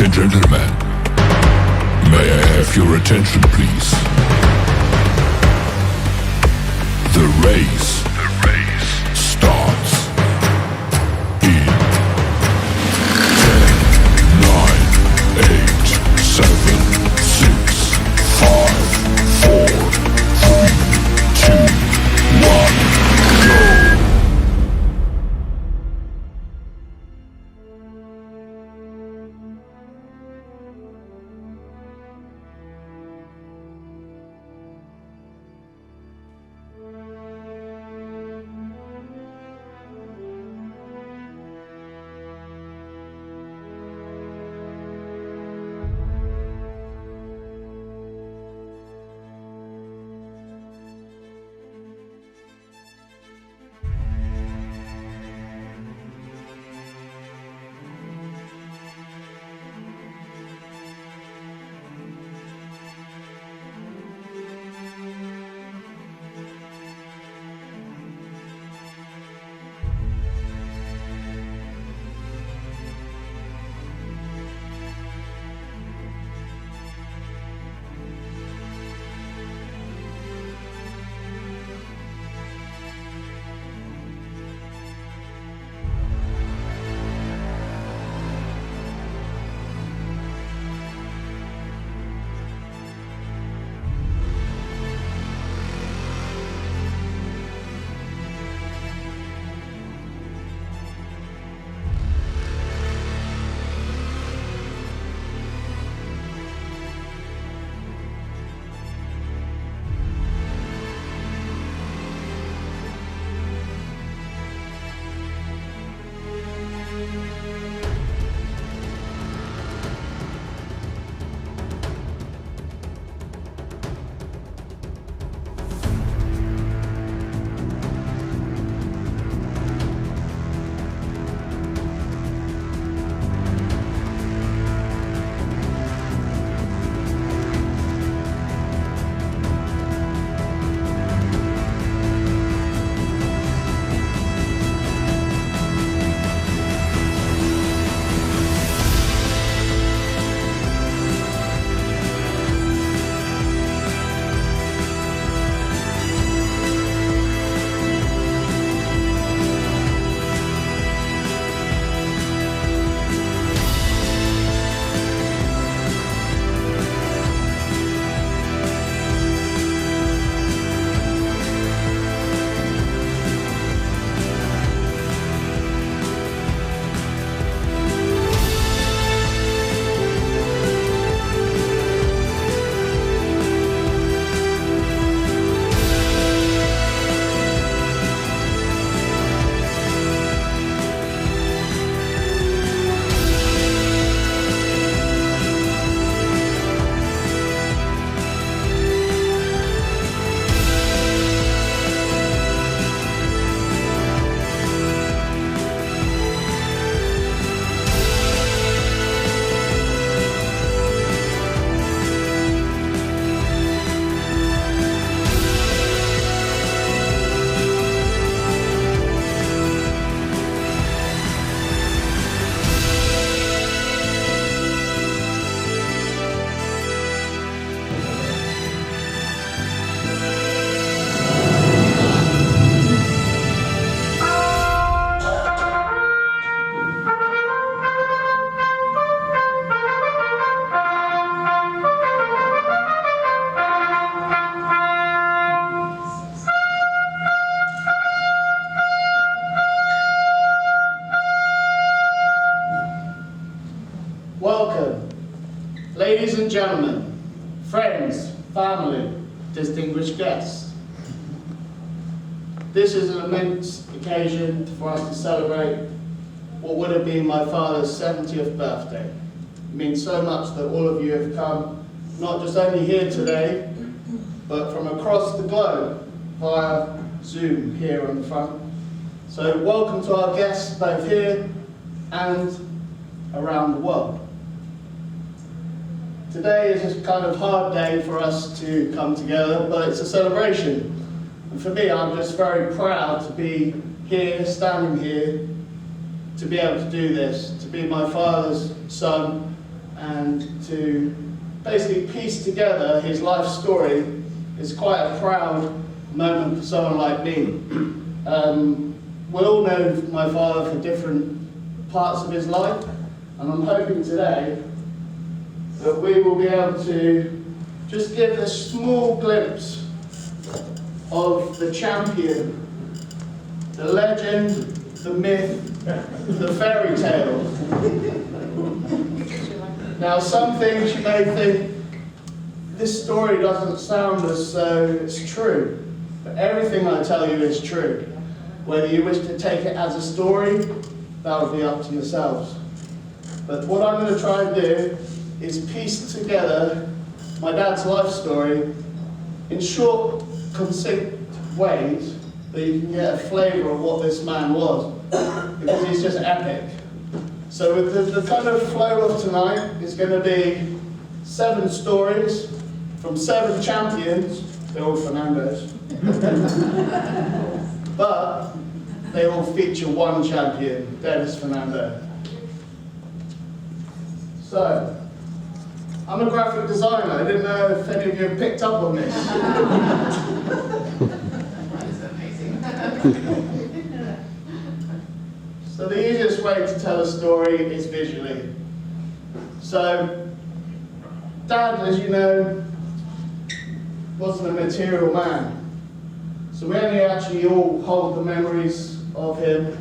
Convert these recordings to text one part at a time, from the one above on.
Ladies and gentlemen, may I have your attention please? The race starts in 10, 9, 8, 7, 6, 5, 4, 3, 2, 1, go! Welcome, ladies and gentlemen, friends, family, distinguished guests. This is an immense occasion for us to celebrate what would have been my father's 70th birthday. It means so much that all of you have come, not just only here today, but from across the globe via Zoom here on the front. So welcome to our guests both here and around the world. Today is a kind of hard day for us to come together, but it's a celebration. And for me, I'm just very proud to be here, standing here, to be able to do this, to be my father's son, and to basically piece together his life story is quite a proud moment for someone like me. We all know my father for different parts of his life, and I'm hoping today that we will be able to just give a small glimpse of the champion, the legend, the myth, the fairy tale. Now, some things you may think, this story doesn't sound as though it's true, but everything I tell you is true. Whether you wish to take it as a story, that would be up to yourselves. But what I'm going to try and do is piece together my dad's life story in short, succinct ways that you can get a flavour of what this man was, because he's just epic. So with the kind of flow of tonight is going to be 7 stories from 7 champions. They're all Fernando's. But they all feature one champion, Dennis Fernando. So, I'm a graphic designer. I didn't know if any of you have picked up on this. So the easiest way to tell a story is visually. So, Dad, as you know, wasn't a material man. So we only actually all hold the memories of him.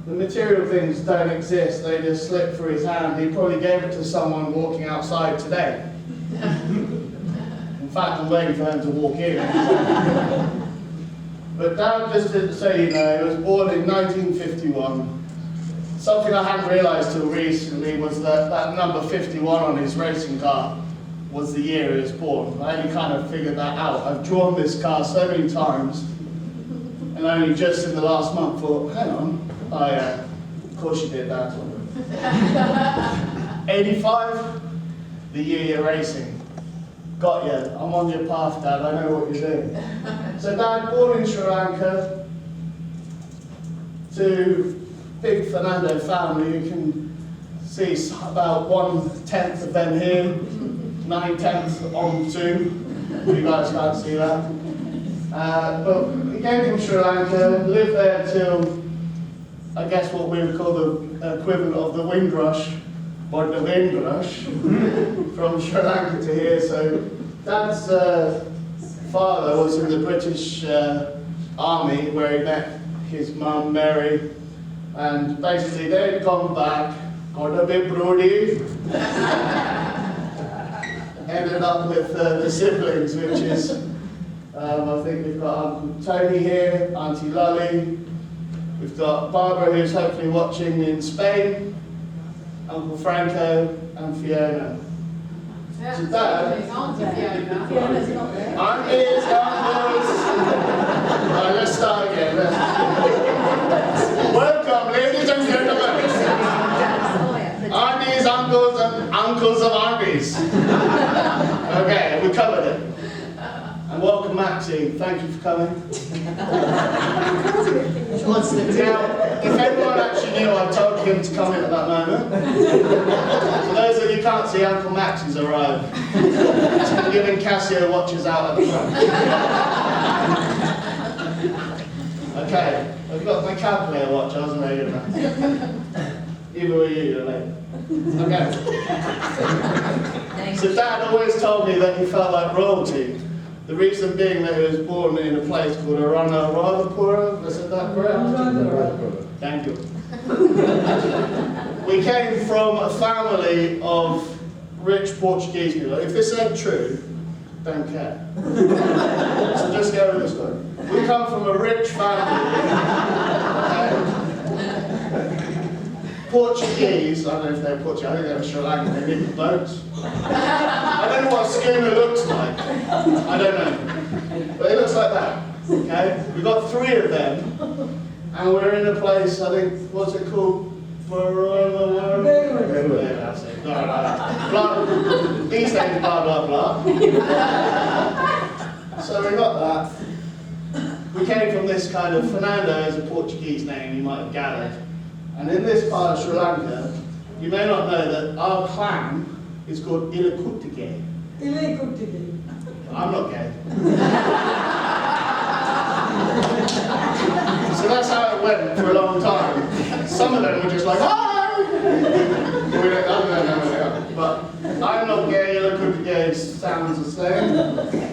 The material things don't exist, they just slip through his hand. He probably gave it to someone walking outside today. In fact, I'm waiting for him to walk in. But Dad, just to say, you know, he was born in 1951. Something I hadn't realised till recently was that that number 51 on his racing car was the year he was born. I only kind of figured that out. I've drawn this car so many times, and only just in the last month thought, hang on, oh yeah, of course you did that. 85, the year you're racing. Got you, I'm on your path, Dad, I know what you're doing. So Dad, born in Sri Lanka, to big Fernando family. You can see about 1/10 of them here, 9/10 on Zoom. You guys can't see that. But he came from Sri Lanka, lived there till, I guess what we would call the equivalent of the Windrush, or the Windrush, from Sri Lanka to here. So Dad's father was in the British Army, where he met his mum, Mary, and basically they'd gone back, got a bit broody, ended up with the siblings, which is, I think we've got Uncle Tony here, Auntie Lolly, we've got Barbara, who's hopefully watching in Spain, Uncle Franco, and Fiona. So Dad, Fiona's not there. aunties, uncles. Right, let's start again. Welcome, ladies and gentlemen. Aunties, uncles, and uncles of aunties. Okay, we covered it. And welcome, Maxie. Thank you for coming. Now, if everyone actually knew I told him to come in at that moment. For those of you who can't see, Uncle Max has arrived. He's giving Casio watches out at the front. Okay, I've got my calculator watch, I wasn't very good enough. Either way you're late. Okay. So Dad always told me that he felt like royalty. The reason being that he was born in a place called Anuradhapura. I said that correct? Thank you. We came from a family of rich Portuguese people. If this ain't true, don't care. So just go with the story. We come from a rich family. Portuguese, I don't know if they're Portuguese, I think they're Sri Lankan, they live in boats. I don't know what a schooner looks like. I don't know. But it looks like that. Okay? We've got 3 of them, and we're in a place, I think, what's it called? That's it. These days, blah, blah, blah. So we got that. We came from this kind of, Fernando is a Portuguese name, you might have gathered. And in this part of Sri Lanka, you may not know that our clan is called Ilakutige. Ilakutige. I'm not gay. So that's how it went for a long time. Some of them were just like, hi! I don't know where they are. But I'm not gay, Ilakutige sounds the same.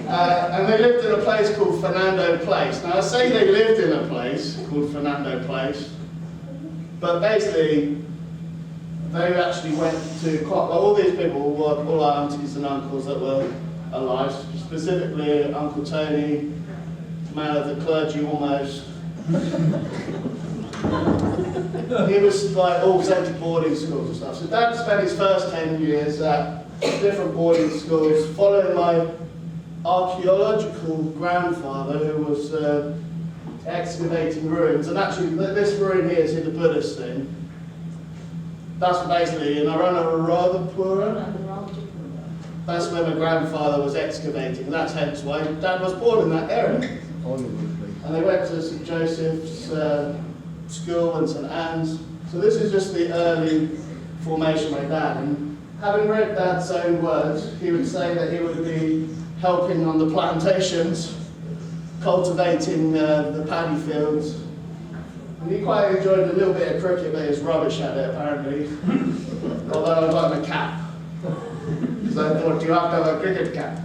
And they lived in a place called Fernando Place. Now I say they lived in a place called Fernando Place, but basically they actually went to quite, well, all these people were all our aunties and uncles that were alive, specifically Uncle Tony, man of the clergy almost. He was like all sent to boarding schools and stuff. So Dad spent his first 10 years at different boarding schools, following my archaeological grandfather who was excavating ruins. And actually this ruin here, see the Buddhist thing, that's basically in Aranarapura. That's where my grandfather was excavating. That's hence why Dad was born in that area. And they went to St. Joseph's School and St. Anne's. So this is just the early formation of my dad. And having read Dad's own words, he would say that he would be helping on the plantations, cultivating the paddy fields. And he quite enjoyed a little bit of cricket, but he was rubbish at it apparently. Although I got him a cap. Because I thought you have to have a cricket cap.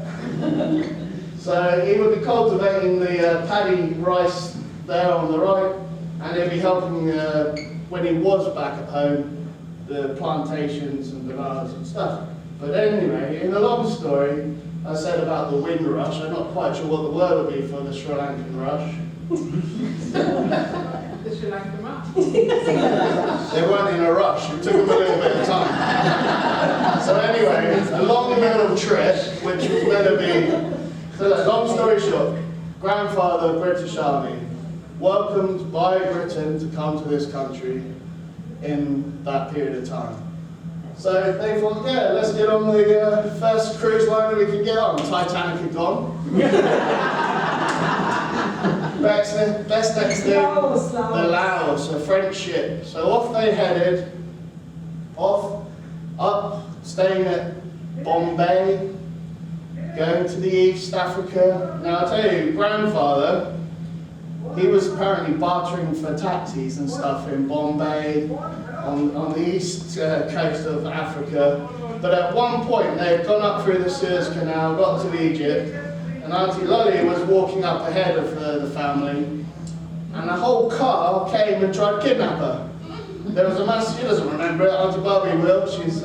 So he would be cultivating the paddy rice there on the right, and he'd be helping, when he was back at home, the plantations and bananas and stuff. But anyway, in the long story, I said about the wind rush. I'm not quite sure what the word would be for the Sri Lankan rush. The Sri Lankan rush. They weren't in a rush, it took them a little bit of time. So anyway, a long little trip, which was meant to be, so long story short, grandfather, British Army, welcomed by Britain to come to this country in that period of time. So they thought, yeah, let's get on the first cruise liner we can get on. Titanic had gone. Best next thing, the Laos, a French ship. So off they headed, up, staying at Bombay, going to the East Africa. Now I'll tell you, grandfather, he was apparently bartering for taxis and stuff in Bombay, on the east coast of Africa. But at one point they had gone up through the Suez Canal, got to Egypt, and Auntie Lolly was walking up ahead of the family, and a whole car came and tried to kidnap her. There was a mass, she doesn't remember it, Auntie Barbie will, she's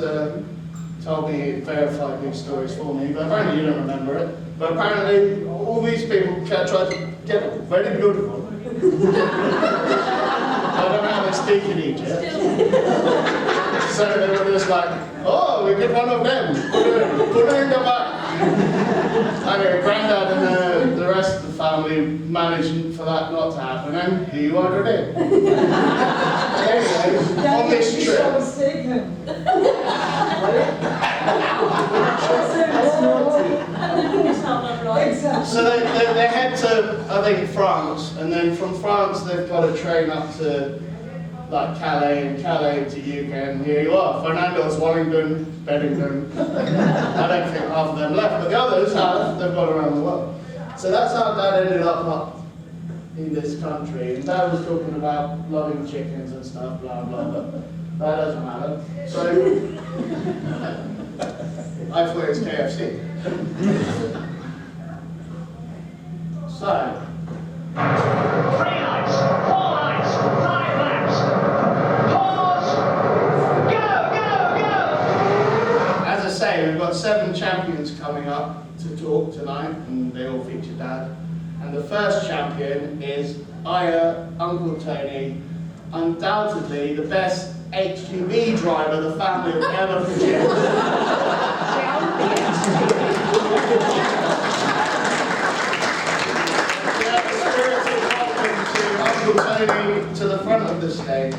told me, verified these stories for me, but apparently you don't remember it. But apparently all these people tried to get her, very beautiful. I don't know how they speak in Egypt. So they were just like, oh, we get one of them, put her in the back. Anyway, Grandad and the rest of the family managed for that not to happen, and he wandered in. Anyway, on this trip. So they head to, I think, France, and then from France they've got a train up to like Calais, and Calais to UK, and here you are. Fernando's, Wellington, Beddington. I don't think half of them left, but the others have. They've gone around the world. So that's how Dad ended up in this country. And Dad was talking about loving chickens and stuff, blah blah, but that doesn't matter. So I thought it was KFC. So. 3 lights, 4 lights, 5 laps. Pause. Go. As I say, we've got 7 champions coming up to talk tonight, and they all feature Dad. And the first champion is Aya, Uncle Tony, undoubtedly the best HGV driver the family have ever produced. Uncle Tony to the front of the stage.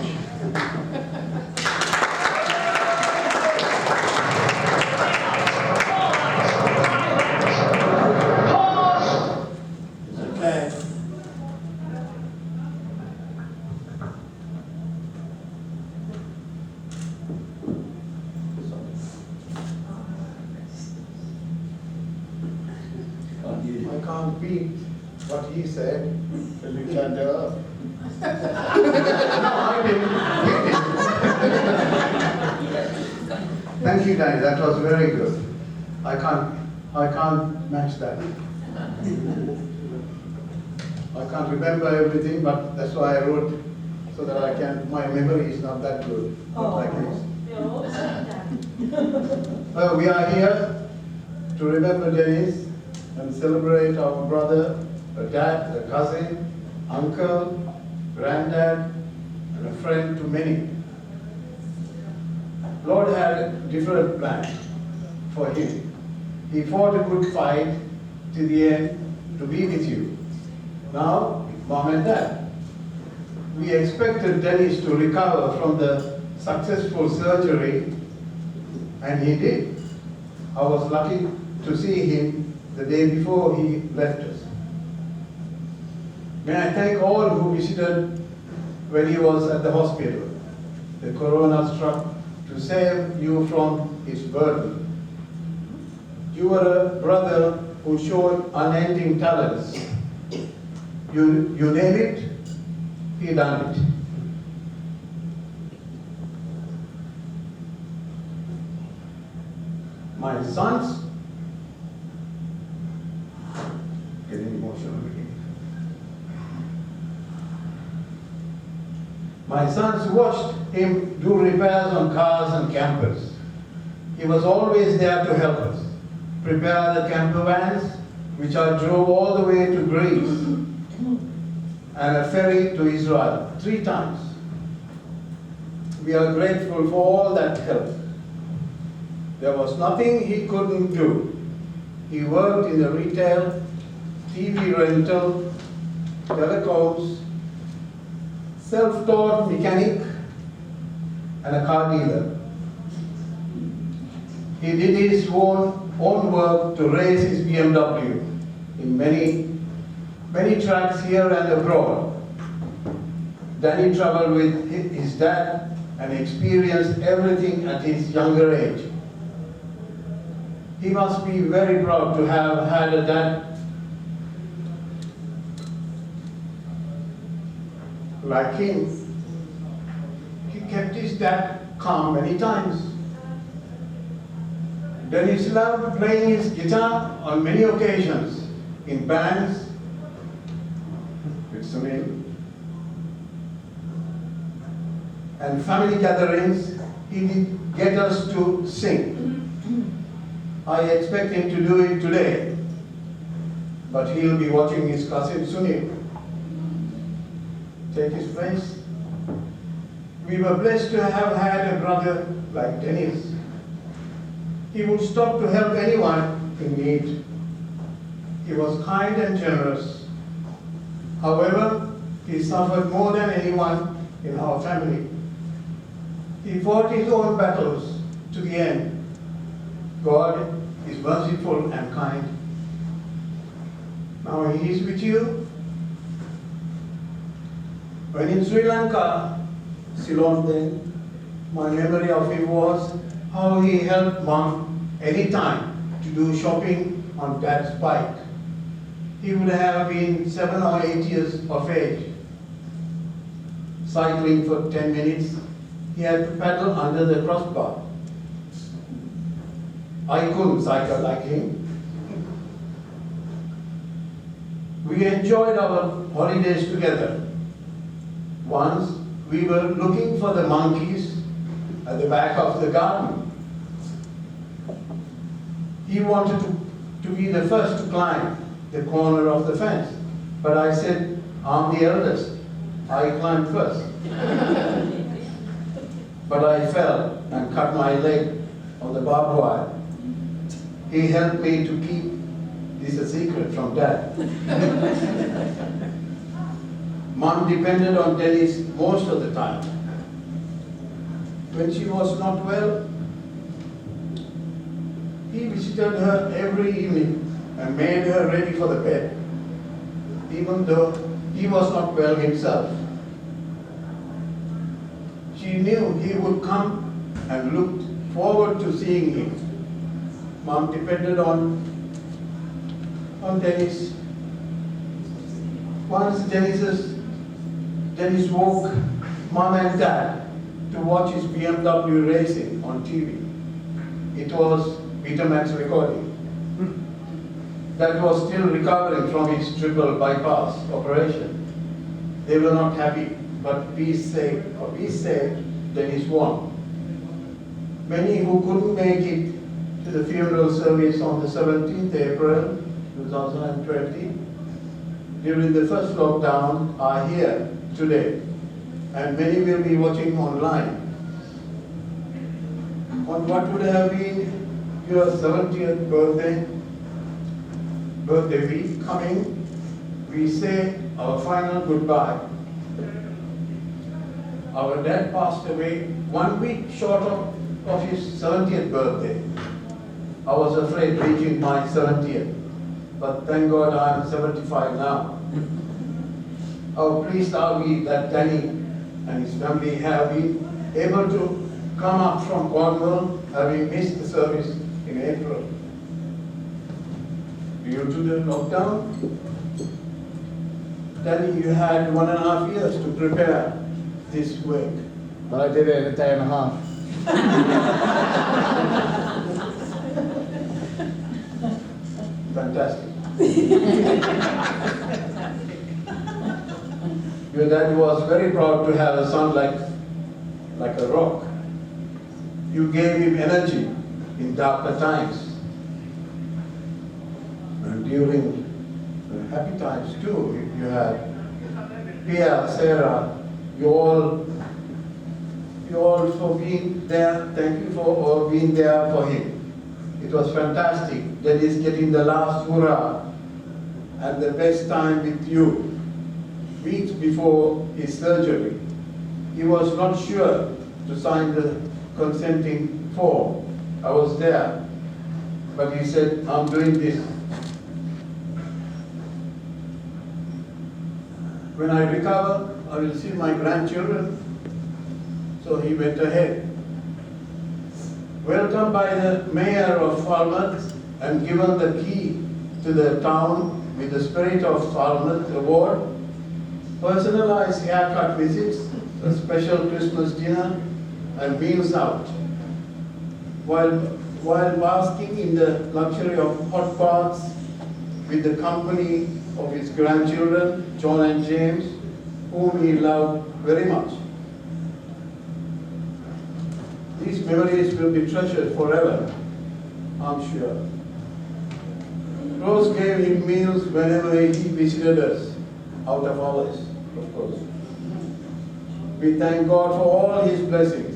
Okay. I can't beat what he said. Because we turned it up. No, I didn't. Thank you, Danny. That was very good. I can't match that. I can't remember everything, but that's why I wrote so that I can. My memory is not that good. Not like his. Well, we are here to remember Dennis and celebrate our brother, a dad, a cousin, uncle, granddad, and a friend to many. Lord had a different plan for him. He fought a good fight to the end to be with you. Now, Mom and Dad. We expected Dennis to recover from the successful surgery, and he did. I was lucky to see him the day before he left us. May I thank all who visited when he was at the hospital. The corona struck to save you from its burden. You were a brother who showed unending talents. You name it, he done it. My sons, getting emotional again. My sons watched him do repairs on cars and campers. He was always there to help us. Prepare the camper vans, which I drove all the way to Greece and a ferry to Israel 3 times. We are grateful for all that help. There was nothing he couldn't do. He worked in the retail, TV rental, telecoms, self-taught mechanic, and a car dealer. He did his own work to raise his BMW in many tracks here and abroad. Danny traveled with his dad and experienced everything at his younger age. He must be very proud to have had a dad like him. He kept his dad calm many times. Dennis loved playing his guitar on many occasions, in bands, with Sunil, and family gatherings. He did get us to sing. I expect him to do it today, but he'll be watching his cousin Sunil take his place. We were blessed to have had a brother like Dennis. He would stop to help anyone in need. He was kind and generous. However, he suffered more than anyone in our family. He fought his own battles to the end. God is merciful and kind. Now he is with you. When in Sri Lanka, Ceylon then, my memory of him was how he helped Mom anytime to do shopping on Dad's bike. He would have been 7 or 8 years of age. Cycling for 10 minutes, he had to paddle under the crossbar. I couldn't cycle like him. We enjoyed our holidays together. Once we were looking for the monkeys at the back of the garden. He wanted to be the first to climb the corner of the fence, but I said, I'm the eldest. I climbed first. But I fell and cut my leg on the barbed wire. He helped me to keep this a secret from Dad. Mom depended on Dennis most of the time. When she was not well, he visited her every evening and made her ready for the bed, even though he was not well himself. She knew he would come and looked forward to seeing him. Mom depended on on Dennis. Once Dennis woke mom and dad to watch his BMW racing on TV. It was Betamax recording. That was still recovering from his triple bypass operation. They were not happy, but peace sake, Dennis won. Many who couldn't make it to the funeral service on the 17th April 2020 during the first lockdown are here today, and many will be watching online. On what would have been your 70th birthday week coming, we say our final goodbye. Our dad passed away 1 week short of his 70th birthday. I was afraid reaching my 70th, but thank God I'm 75 now. How pleased are we that Danny and his family have been able to come up from Cornwall, having missed the service in April. Due to the lockdown, Danny, you had 1.5 years to prepare this work. But I did it in a day and a half. Fantastic. Your dad was very proud to have a son like a rock. You gave him energy in darker times. And during the happy times too, you had Pia, Sarah, you all for being there. Thank you for being there for him. It was fantastic. That is getting the last hurrah and the best time with you. Weeks before his surgery, he was not sure to sign the consenting form. I was there, but he said, I'm doing this. When I recover, I will see my grandchildren. So he went ahead. Welcomed by the mayor of Falmouth and given the key to the town with the Spirit of Falmouth award, personalized haircut visits, a special Christmas dinner, and meals out. While basking in the luxury of hot baths with the company of his grandchildren, John and James, whom he loved very much. These memories will be treasured forever, I'm sure. Rose gave him meals whenever he visited us, out of hours, of course. We thank God for all his blessings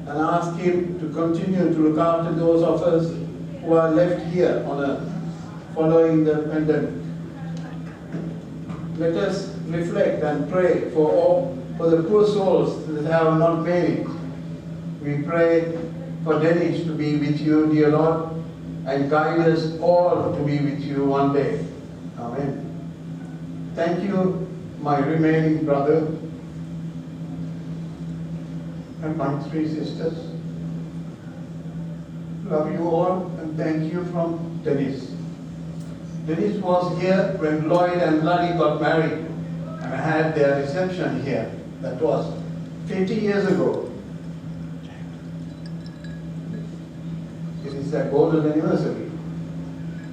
and ask him to continue to look after those of us who are left here on earth following the pandemic. Let us reflect and pray for the poor souls that have not made it. We pray for Dennis to be with you, dear Lord, and guide us all to be with you one day. Amen. Thank you, my remaining brother and my 3 sisters. Love you all and thank you from Dennis. Dennis was here when Lloyd and Lally got married and had their reception here. That was 50 years ago. It is a golden anniversary.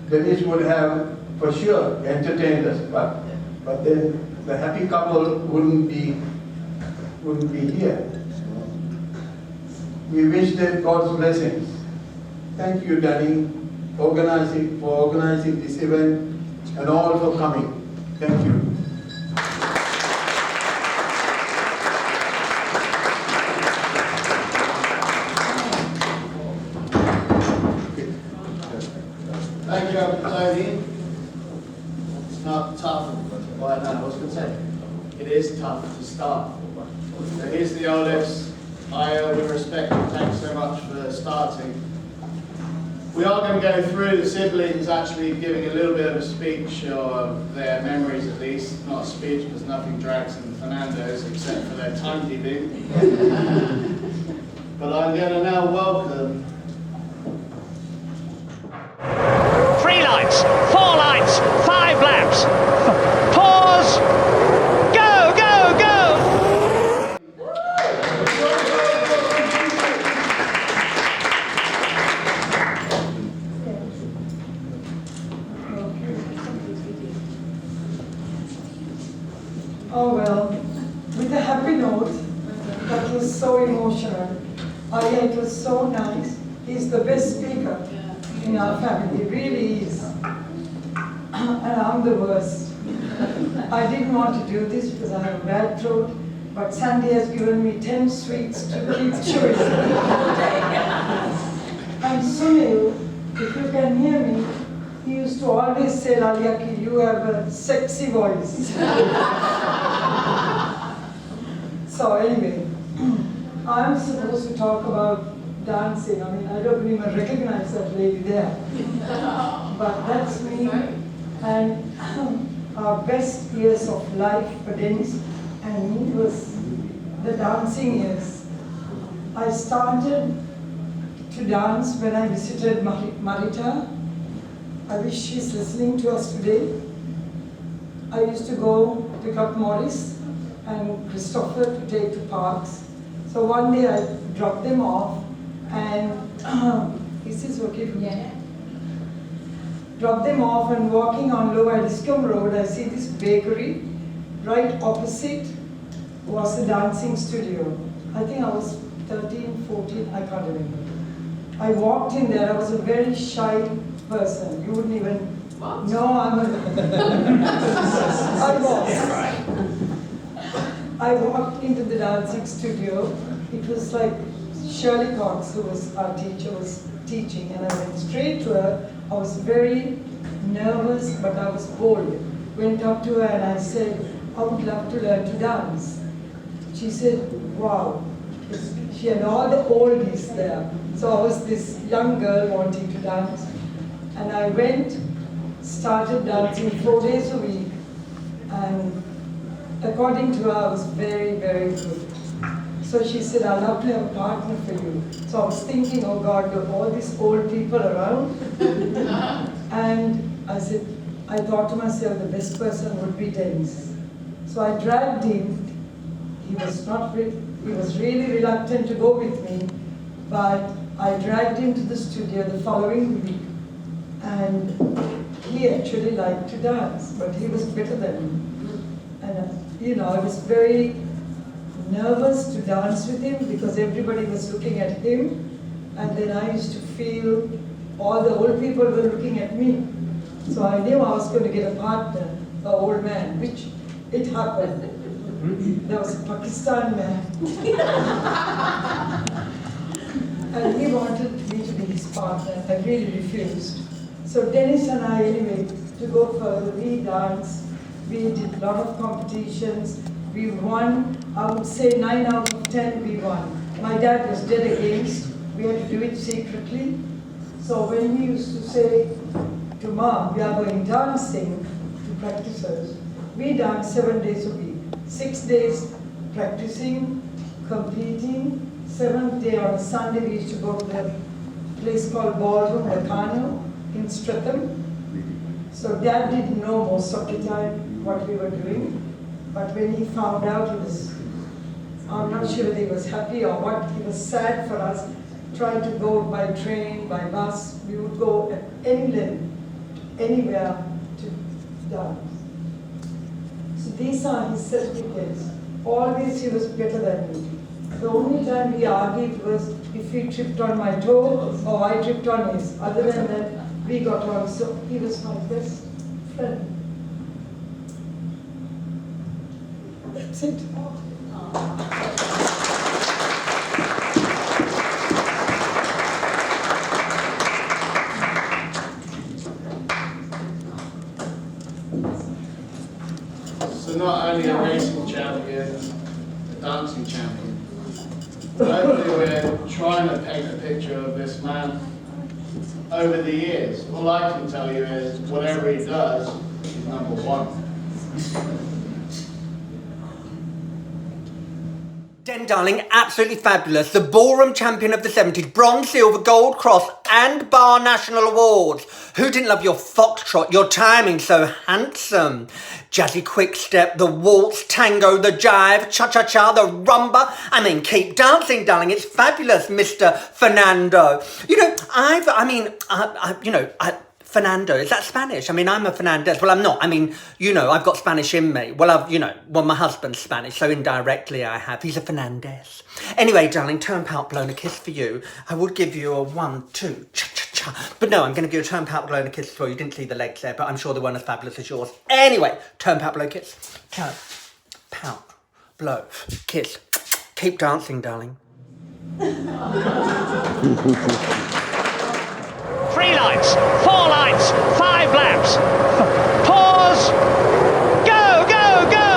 Dennis would have for sure entertained us, but then the happy couple wouldn't be here. We wish them God's blessings. Thank you, Danny, for organizing this event and all for coming. Thank you. Thank you, Tony. It's not tough. Well, no, I was going to say, it is tough to start. So here's the oldest. I, with respect and thanks so much for starting. We are going to go through the siblings actually giving a little bit of a speech of their memories at least. Not a speech because nothing drags in Fernando's except for their timekeeping. But I'm going to now welcome 3 lights, 4 laps, 5 laps. Pause. Go, go, go. Oh well, with a happy note, that was so emotional. Oh yeah, it was so nice. He's the best speaker in our family, he really is. And I'm the worst. I didn't want to do this because I have a bad throat, but Sandy has given me 10 sweets to keep chewing. And Sunil, if you can hear me, he used to always say, Lalyaki, you have a sexy voice. So anyway, I'm supposed to talk about dancing. I mean, I don't even recognize that lady there. But that's me. And our best years of life for Dennis and me was the dancing years. I started to dance when I visited Marita. I wish she's listening to us today. I used to go pick up Maurice and Christopher to take to parks. So one day I dropped them off and is this okay for me? Yeah. Dropped them off and walking on Lower Discom Road, I see this bakery. Right opposite was a dancing studio. I think I was 13, 14, I can't remember. I walked in there, I was a very shy person. You wouldn't even know I'm a... I walked into the dancing studio. It was like Shirley Cox, who was our teacher, was teaching, and I went straight to her. I was very nervous, but I was bold. Went up to her and I said, I would love to learn to dance. She said, wow. She had all the oldies there. So I was this young girl wanting to dance. And I went, started dancing 4 days a week. And according to her, I was very, very good. So she said, I'd love to have a partner for you. So I was thinking, oh God, there are all these old people around. And I said, I thought to myself, the best person would be Dennis. So I dragged him. He was really reluctant to go with me, but I dragged him to the studio the following week. And he actually liked to dance, but he was better than me. And I was very nervous to dance with him because everybody was looking at him, and then I used to feel all the old people were looking at me. So I knew I was going to get a partner, an old man, which it happened. There was a Pakistan man. And he wanted me to be his partner. I really refused. So Dennis and I, anyway, to go further, we danced. We did a lot of competitions. We won, I would say 9 out of 10 we won. My dad was dead against. We had to do it secretly. So when we used to say to Mom, we are going dancing to practices, we danced 7 days a week. 6 days practicing, competing. 7th day on a Sunday we used to go to the place called Ballroom, Meccano in Streatham. So Dad didn't know most of the time what we were doing. But when he found out, I'm not sure whether he was happy or what, he was sad for us, trying to go by train, by bus. We would go at any length, anywhere to dance. So these are his certificates. Always he was better than me. The only time we argued was if he tripped on my toe or I tripped on his. Other than that, we got on. So he was my best friend. That's it. So not only a racing champion, a dancing champion. Hopefully we're trying to paint a picture of this man over the years. All I can tell you is whatever he does, he's number one. Den, darling, absolutely fabulous. The ballroom champion of the 70s, bronze, silver, gold cross and bar national awards. Who didn't love your foxtrot, your timing so handsome? Jazzy quick step, the waltz, tango, the jive, cha-cha-cha, the rumba. I mean, keep dancing, darling. It's fabulous, Mr. Fernando. You know, Fernando, is that Spanish? I mean, I'm a Fernandez. Well, I'm not. I mean, you know, I've got Spanish in me. Well, my husband's Spanish, so indirectly I have. He's a Fernandez. Anyway, darling, turnpout blown a kiss for you. I would give you a 1, 2, cha-cha-cha. But no, I'm going to give you a turnpout blown a kiss for you. You didn't see the legs there, but I'm sure they weren't as fabulous as yours. Anyway, turnpout blow kiss. Turn-pout blow kiss. Keep dancing, darling. 3 lights, 4 lights, 5 laps. Pause. Go, go, go.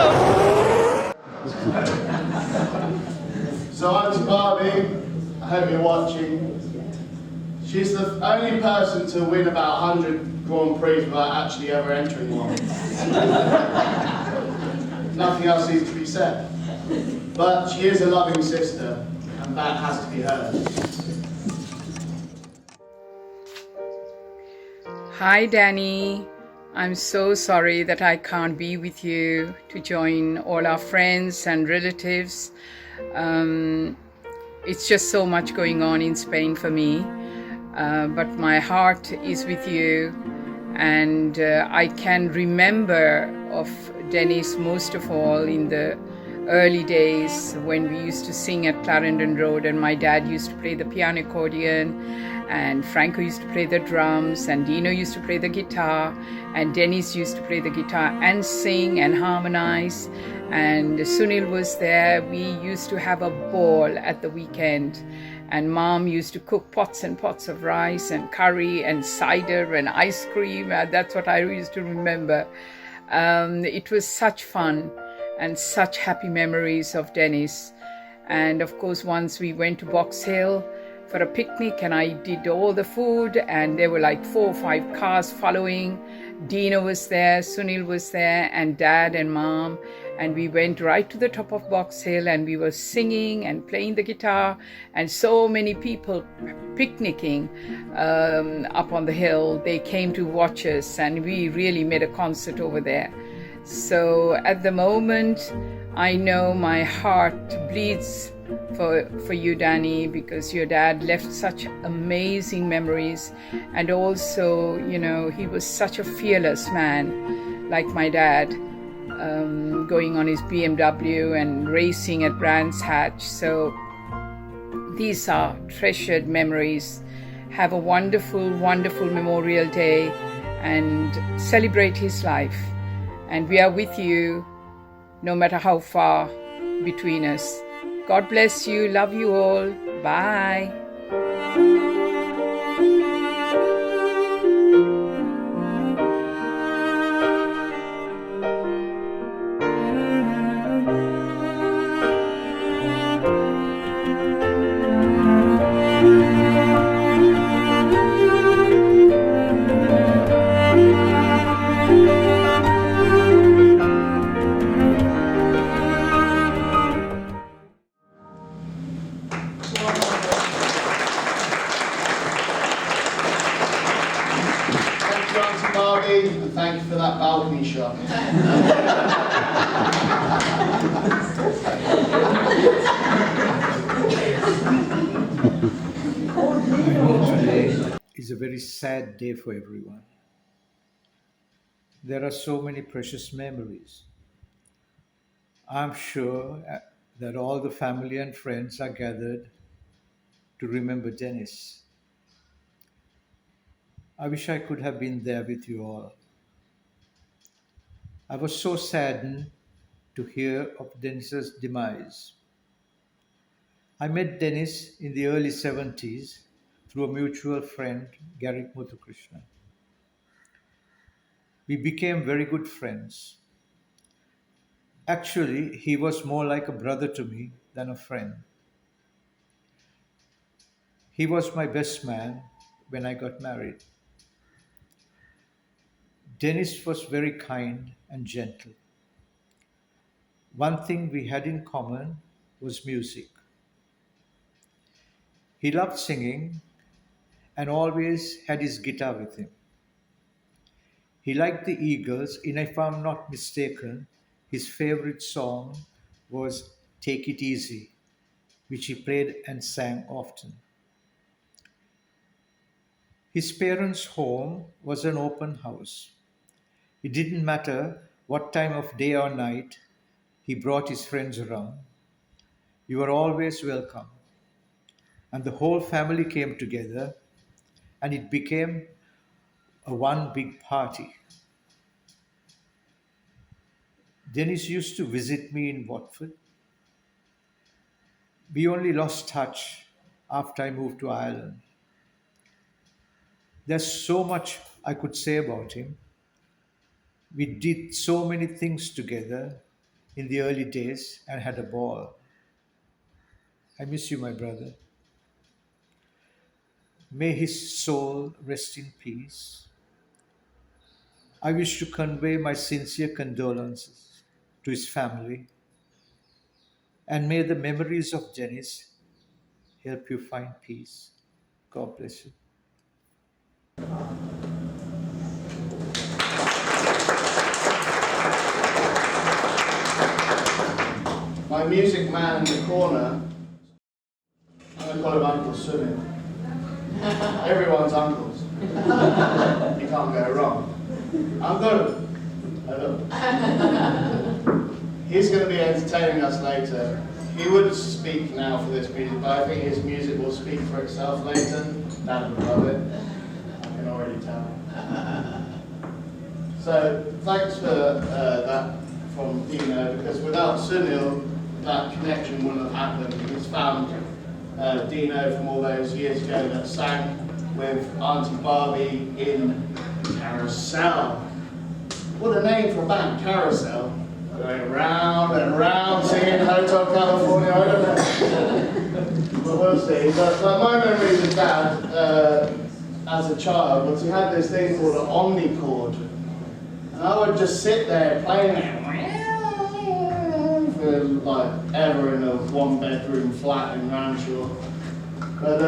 So Auntie Barbie, I hope you're watching. She's the only person to win about 100 Grand Prix without actually ever entering one. Nothing else needs to be said. But she is a loving sister, and that has to be heard. Hi Danny, I'm so sorry that I can't be with you to join all our friends and relatives. It's just so much going on in Spain for me, but my heart is with you, and I can remember of Dennis most of all in the early days when we used to sing at Clarendon Road, and my dad used to play the piano accordion, and Franco used to play the drums, and Dino used to play the guitar, and Dennis used to play the guitar and sing and harmonize, and Sunil was there. We used to have a ball at the weekend, and Mom used to cook pots and pots of rice and curry and cider and ice cream. That's what I used to remember. It was such fun and such happy memories of Dennis. And of course, once we went to Box Hill for a picnic, and I did all the food, and there were like 4 or 5 cars following. Dino was there, Sunil was there, and Dad and Mom, and we went right to the top of Box Hill, and we were singing and playing the guitar, and so many people picnicking up on the hill. They came to watch us, and we really made a concert over there. So at the moment, I know my heart bleeds for you, Danny, because your dad left such amazing memories, and also, you know, he was such a fearless man, like my dad, going on his BMW and racing at Brands Hatch. So these are treasured memories. Have a wonderful, wonderful Memorial Day and celebrate his life. And we are with you no matter how far between us. God bless you. Love you all. Bye. Thank you, Auntie Barbie, and thank you for that balcony shot. Today is a very sad day for everyone. There are so many precious memories. I'm sure that all the family and friends are gathered to remember Dennis. I wish I could have been there with you all. I was so saddened to hear of Dennis's demise. I met Dennis in the early 70s through a mutual friend, Garrick Muthukrishnan. We became very good friends. Actually, he was more like a brother to me than a friend. He was my best man when I got married. Dennis was very kind and gentle. One thing we had in common was music. He loved singing and always had his guitar with him. He liked the Eagles, and if I'm not mistaken, his favorite song was Take It Easy, which he played and sang often. His parents' home was an open house. It didn't matter what time of day or night he brought his friends around. You were always welcome. And the whole family came together, and it became a one big party. Dennis used to visit me in Watford. We only lost touch after I moved to Ireland. There's so much I could say about him. We did so many things together in the early days and had a ball. I miss you, my brother. May his soul rest in peace. I wish to convey my sincere condolences to his family, and may the memories of Dennis help you find peace. God bless you. My music man in the corner, I'm going to call him Uncle Sunil. Everyone's uncles. You can't go wrong. I'm good. He's going to be entertaining us later. He would speak now for this music, but I think his music will speak for itself later. Dad would love it. I can already tell. So thanks for that from Dino, because without Sunil, that connection wouldn't have happened. He's found Dino from all those years ago that sang with Auntie Barbie in Carousel. What a name for a band, Carousel. Going round and round singing Hotel California, I don't know. But we'll see. But my memories of Dad as a child was he had this thing called an omnichord. And I would just sit there playing it for like ever in a one-bedroom flat in Ramshaw. But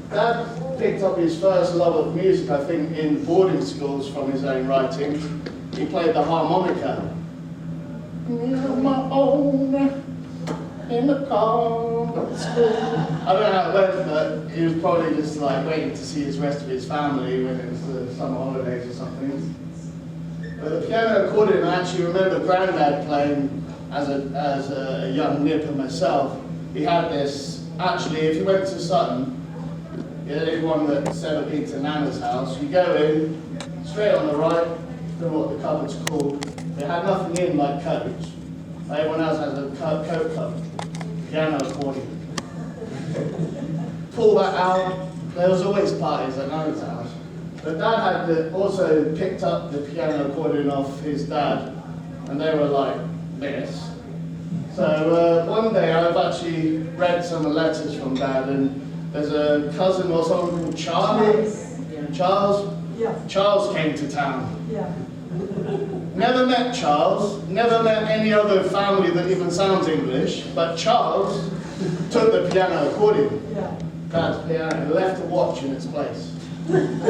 Dad picked up his first love of music, I think, in boarding schools from his own writing. He played the harmonica. My own in the car. I don't know how it went, but he was probably just like waiting to see the rest of his family when it was the summer holidays or something. But the piano accordion, I actually remember Grandad playing as a young nipper myself. He had this, actually, if you went to Sutton, anyone that's ever been to Nana's house, you go in, straight on the right, I don't know what the cupboard's called. They had nothing in like coats. Everyone else has a coat cupboard, piano accordion. Pull that out, there was always parties at Nana's house. But Dad had also picked up the piano accordion off his dad, and they were like this. So one day I've actually read some letters from Dad, and there's a cousin or someone called Charlie. Charles? Yeah. Charles came to town. Yeah. Never met Charles, never met any other family that even sounds English, but Charles took the piano accordion. Yeah. Dad's piano, and left a watch in its place. Don't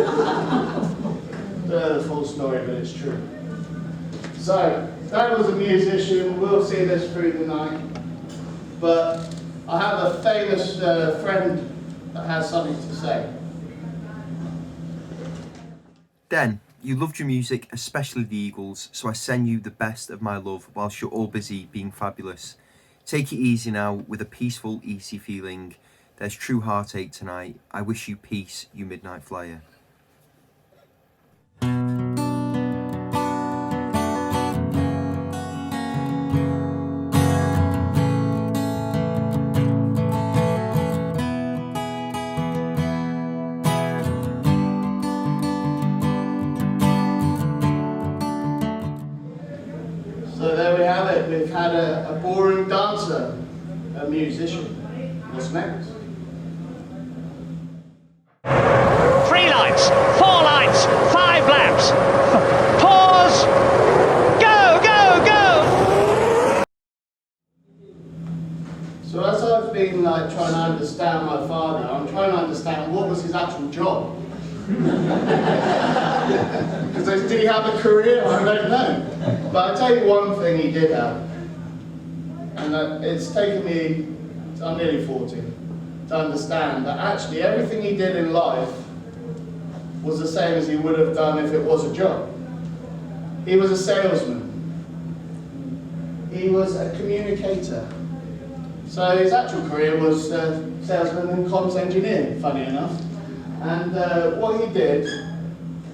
know the full story, but it's true. So, Dad was a musician, we'll see this through the night. But I have a famous friend that has something to say. Den, you loved your music, especially the Eagles, so I send you the best of my love whilst you're all busy being fabulous. Take it easy now with a peaceful, easy feeling. There's true heartache tonight. I wish you peace, you midnight flyer. So there we have it. We've had a boring dancer, a musician. What's next? 3 lines, 4 lines, 5 laps. Pause. Go, go, go. So Because did he have a career? I don't know. But I'll tell you one thing he did have. And it's taken me, I'm nearly 40, to understand that actually everything he did in life was the same as he would have done if it was a job. He was a salesman. He was a communicator. So his actual career was salesman and comms engineer, funny enough. And what he did,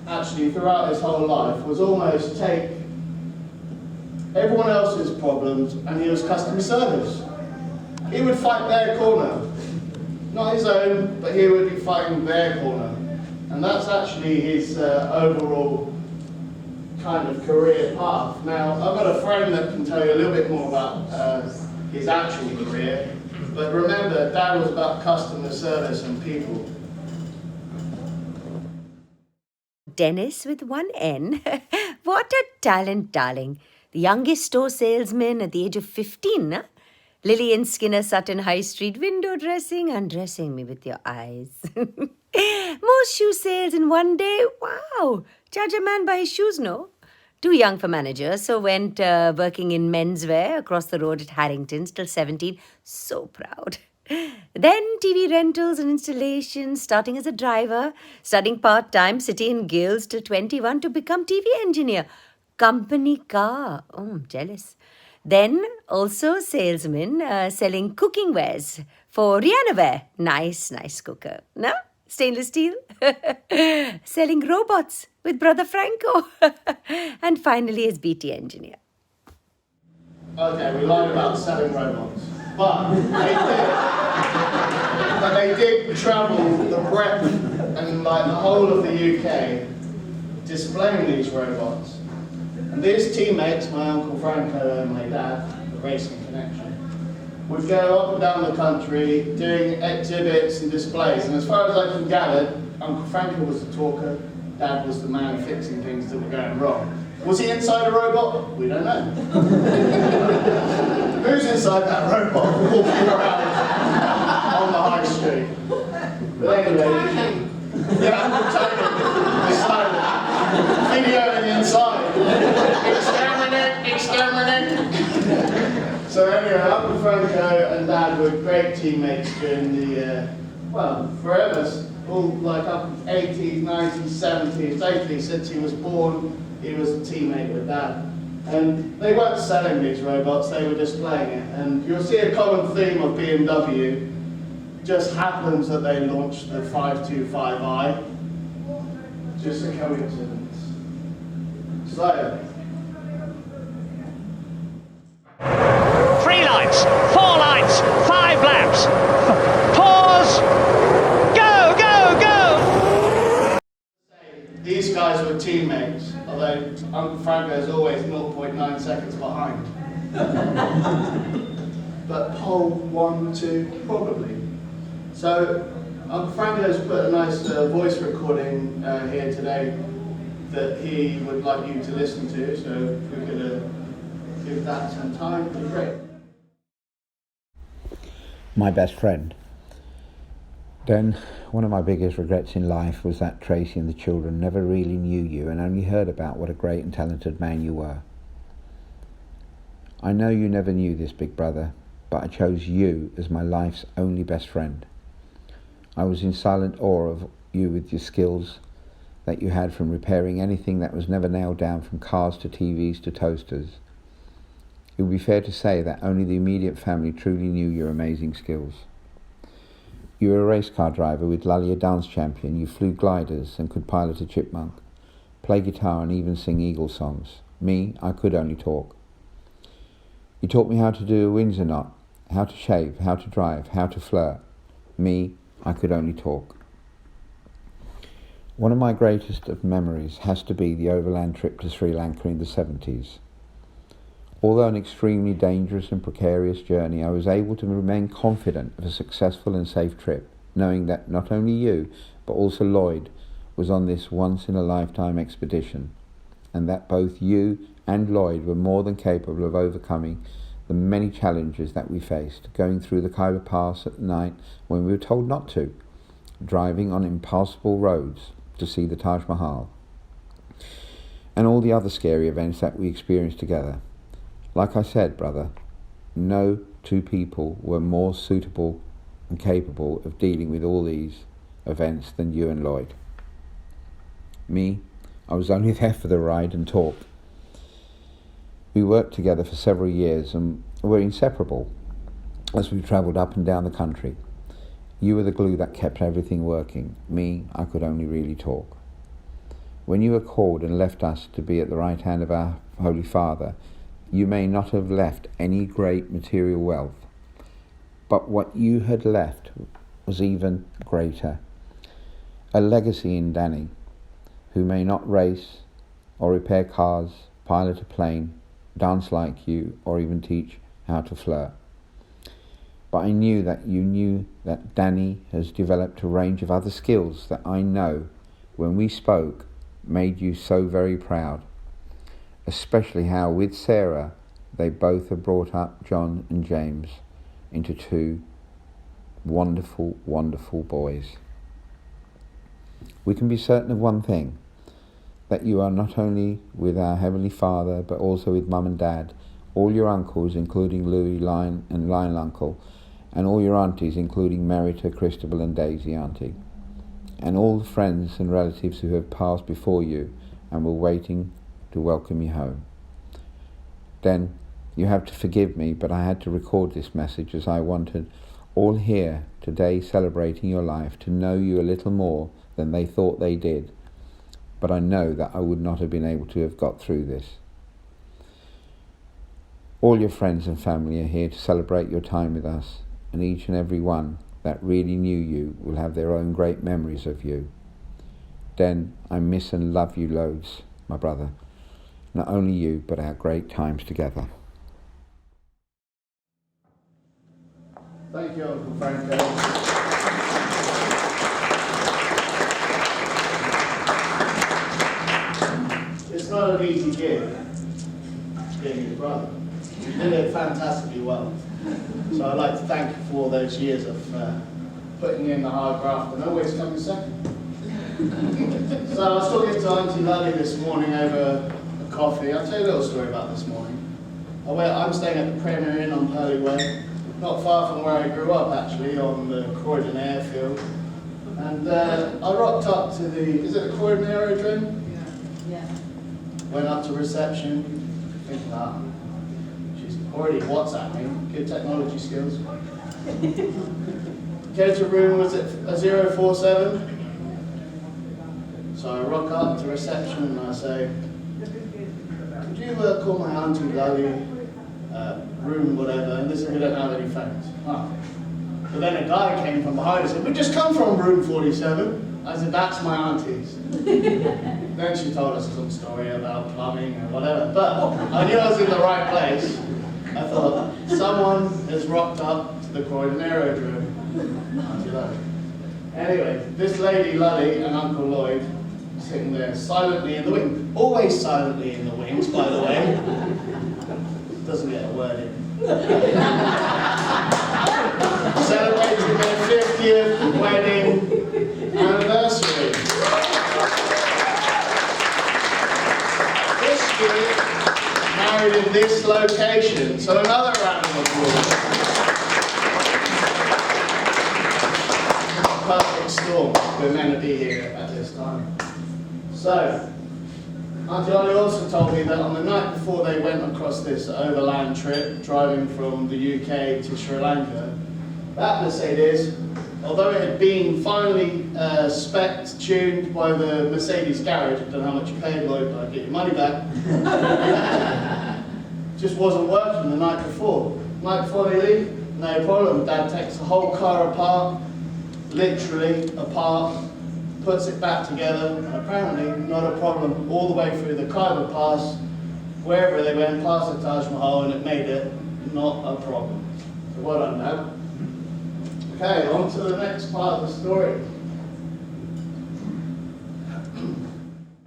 actually throughout his whole life, was almost take everyone else's problems and he was customer service. He would fight their corner. Not his own, but he would be fighting their corner. And that's actually his overall kind of career path. Now, I've got a friend that can tell you a little bit more about his actual career, but remember, Dad was about customer service and people. Dennis with one N. What a talent, darling. The youngest store salesman at the age of 15, huh? Lillian Skinner Sutton High Street window dressing, undressing me with your eyes. Most shoe sales in one day? Wow! Judge a man by his shoes, no? Too young for manager, so went working in menswear across the road at Harrington's till 17. So proud. Then TV rentals and installations, starting as a driver, studying part-time, City and Guilds till 21 to become TV engineer. Company car. Oh, I'm jealous. Then also salesman selling cooking wares for Rihanna. Nice cooker. No? Stainless steel. Selling robots with brother Franco. And finally as BT engineer. Okay, we lied about selling robots. But they did travel the breadth and like the whole of the UK displaying these robots. And these teammates, my Uncle Franco and my dad, the racing connection, would go up and down the country doing exhibits and displays. And as far as I can gather, Uncle Franco was the talker, Dad was the man fixing things that were going wrong. Was he inside a robot? We don't know. Who's inside that robot walking around on the high street? But anyway, yeah, Uncle Tony decided videoing inside. Exterminate. So anyway, Uncle Franco and Dad were great teammates during the, well, forever, all like up 80s, 90s, 70s, basically since he was born. He was a teammate with Dad. And they weren't selling these robots, they were displaying it. And you'll see a common theme of BMW. It just happens that they launched the 525i. Just a coincidence. So. 3 lights, 4 lights, 5 laps. Pause. Go, go, go. These guys were teammates, although Uncle Franco is always 0.9 seconds behind. But pole 1, 2, probably. So Uncle Franco's put a nice voice recording here today that he would like you to listen to, so if we could give that some time, it'd be great. My best friend. Then, one of my biggest regrets in life was that Tracy and the children never really knew you and only heard about what a great and talented man you were. I know you never knew this, big brother, but I chose you as my life's only best friend. I was in silent awe of you with your skills that you had from repairing anything that was never nailed down, from cars to TVs to toasters. It would be fair to say that only the immediate family truly knew your amazing skills. You were a race car driver with Lally, a dance champion. You flew gliders and could pilot a chipmunk, play guitar and even sing Eagle songs. Me, I could only talk. You taught me how to do a Windsor knot, how to shave, how to drive, how to flirt. Me, I could only talk. One of my greatest of memories has to be the overland trip to Sri Lanka in the 70s. Although an extremely dangerous and precarious journey, I was able to remain confident of a successful and safe trip, knowing that not only you, but also Lloyd, was on this once-in-a-lifetime expedition, and that both you and Lloyd were more than capable of overcoming the many challenges that we faced, going through the Khyber Pass at night when we were told not to, driving on impassable roads to see the Taj Mahal, and all the other scary events that we experienced together. Like I said, brother, no two people were more suitable and capable of dealing with all these events than you and Lloyd. Me, I was only there for the ride and talk. We worked together for several years and were inseparable as we travelled up and down the country. You were the glue that kept everything working. Me, I could only really talk. When you were called and left us to be at the right hand of our Holy Father, you may not have left any great material wealth, but what you had left was even greater. A legacy in Danny, who may not race or repair cars, pilot a plane, dance like you, or even teach how to flirt. But I knew that you knew that Danny has developed a range of other skills that I know, when we spoke, made you so very proud. Especially how with Sarah, they both have brought up John and James into two wonderful, wonderful boys. We can be certain of one thing, that you are not only with our Heavenly Father, but also with Mum and Dad, all your uncles, including Louis, Lion and Lionel Uncle, and all your aunties, including Merita, Christabel and Daisy Auntie, and all the friends and relatives who have passed before you and were waiting to welcome you home. Then, you have to forgive me, but I had to record this message as I wanted all here today celebrating your life to know you a little more than they thought they did. But I know that I would not have been able to have got through this. All your friends and family are here to celebrate your time with us, and each and every one that really knew you will have their own great memories of you. Den, I miss and love you loads, my brother. Not only you, but our great times together. Thank you, Uncle Franco. It's not an easy gig, being his brother. You did it fantastically well. So I'd like to thank you for all those years of putting in the hard graft and always coming second. So I was talking to Auntie Lally this morning over a coffee. I'll tell you a little story about this morning. I'm staying at the Premier Inn on Purley Way, not far from where I grew up actually, on the Croydon Airfield. And I rocked up to is it the Croydon Aerodrome? Yeah. Went up to reception, thinking, she's already WhatsApp me, good technology skills. Came to room, was it a 047? So I rock up to reception and I say, could you call my Auntie Lally, room whatever, and this, we don't have any phones. But then a guy came from behind and said, we just come from room 47. I said, that's my auntie's. Then she told us some story about plumbing and whatever, but I knew I was in the right place. I thought, someone has rocked up to the Croydon Aerodrome. Auntie Lally. Anyway, this lady Lally and Uncle Lloyd sitting there silently in the wing. Always silently in the wings, by the way. Doesn't get a word in. Celebrating their 50th wedding anniversary. This year, married in this location. So another round of applause. Perfect storm. We're meant to be here at this time. So, Auntie Lally also told me that on the night before they went across this overland trip, driving from the UK to Sri Lanka, that Mercedes, although it had been finally spec'd, tuned by the Mercedes garage, I don't know how much you paid, Lloyd, but I'll get your money back, just wasn't working the night before. The night before they leave, no problem. Dad takes the whole car apart, literally apart, puts it back together, and apparently not a problem all the way through the Khyber Pass, wherever they went, past the Taj Mahal, and it made it not a problem. So well done, Dad. Okay, on to the next part of the story.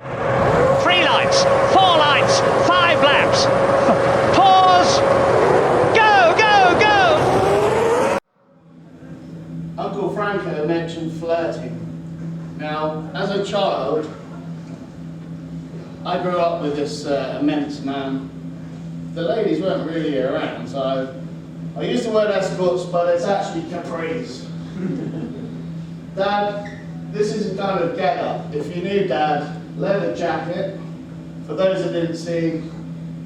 3 lines, 4 lines, 5 laps. Pause. Go, go, go. Uncle Franco mentioned flirting. Now, as a child, I grew up with this immense man. The ladies weren't really around, so I used the word escorts, but it's actually capris. Dad, this is a kind of get-up. If you knew Dad, leather jacket. For those that didn't see,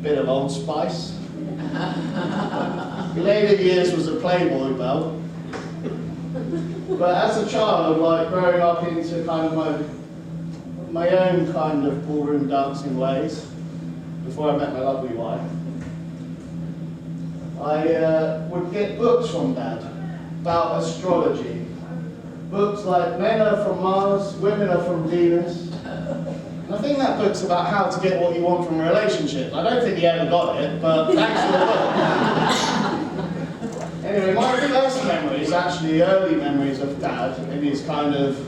bit of Old Spice. Later years was a Playboy belt. But as a child, like growing up into kind of my own kind of ballroom dancing ways, before I met my lovely wife, I would get books from Dad about astrology. Books like Men Are From Mars, Women Are From Venus. And I think that book's about how to get what you want from a relationship. I don't think he ever got it, but thanks for the book. Anyway, my first memories, actually early memories of Dad, in his kind of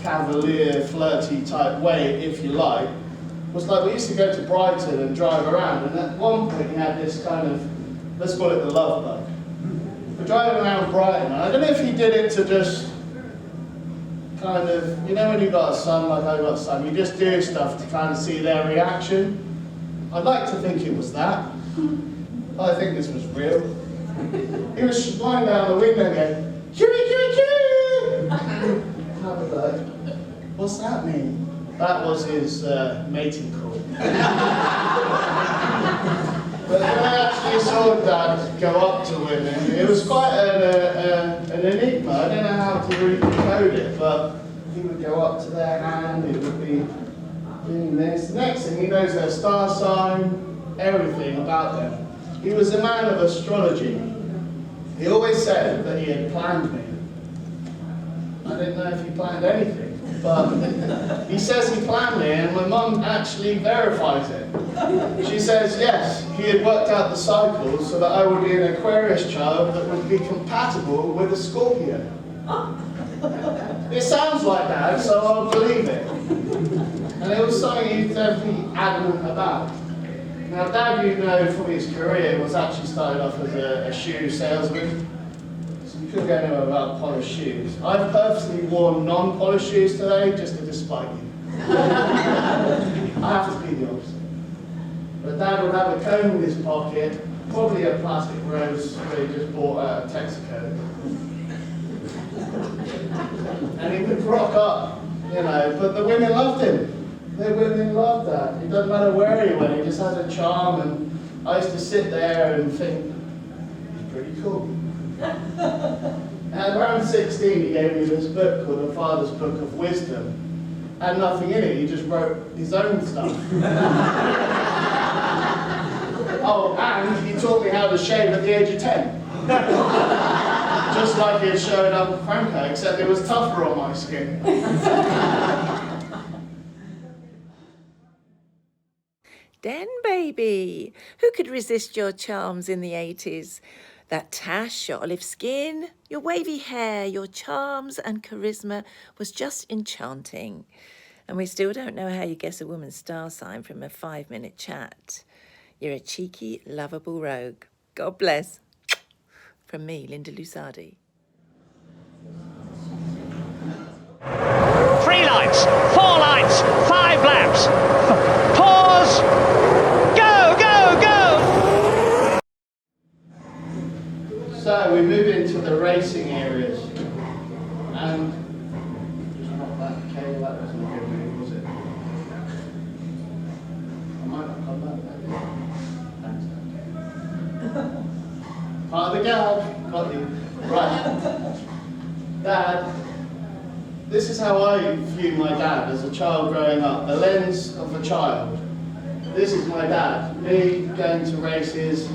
cavalier, flirty type way, if you like, was like we used to go to Brighton and drive around, and at one point he had this kind of, let's call it the love bug. We're driving around Brighton, and I don't know if he did it to just kind of, you know when you've got a son, like I've got a son, you just do stuff to kind of see their reaction. I'd like to think it was that. I think this was real. He was flying down the window going, "Cutie, cutie, cutie!" I was like, what's that mean? That was his mating call. But when I actually saw Dad go up to women, it was quite an enigma. I don't know how to really decode it, but he would go up to their hand, it would be doing this. The next thing, he knows their star sign, everything about them. He was a man of astrology. He always said that he had planned me. I didn't know if he planned anything, but he says he planned me, and my mum actually verifies it. She says, yes, he had worked out the cycles so that I would be an Aquarius child that would be compatible with a Scorpio. It sounds like that, so I'll believe it. And it was something he's definitely adamant about. Now, Dad, you know from his career, was actually started off as a shoe salesman. So you couldn't go anywhere without polished shoes. I've purposely worn non-polished shoes today just to despite you. I have to be the opposite. But Dad would have a comb in his pocket, probably a plastic rose that he just bought at Texaco. And he would rock up, you know, but the women loved him. The women loved that. It doesn't matter where he went, he just had a charm, and I used to sit there and think, he's pretty cool. And around 16 he gave me this book called A Father's Book of Wisdom. Had nothing in it, he just wrote his own stuff. Oh, and he taught me how to shave at the age of 10. Just like he had showed up at Franco, except it was tougher on my skin. Den, baby, who could resist your charms in the 80s? That tash, your olive skin, your wavy hair, your charms and charisma was just enchanting. And we still don't know how you guess a woman's star sign from a 5-minute chat. You're a cheeky, lovable rogue. God bless. From me, Linda Lusardi. 3 lights, 4 lights, 5 laps. Pause. Go, go, go. So we move into the racing areas. And just not that cable, that wasn't a good move, was it? I might not come back there. Thanks, Dad. Part of the gag, got you. Right. Dad. This is how I view my dad as a child growing up, the lens of a child. This is my dad, me going to races,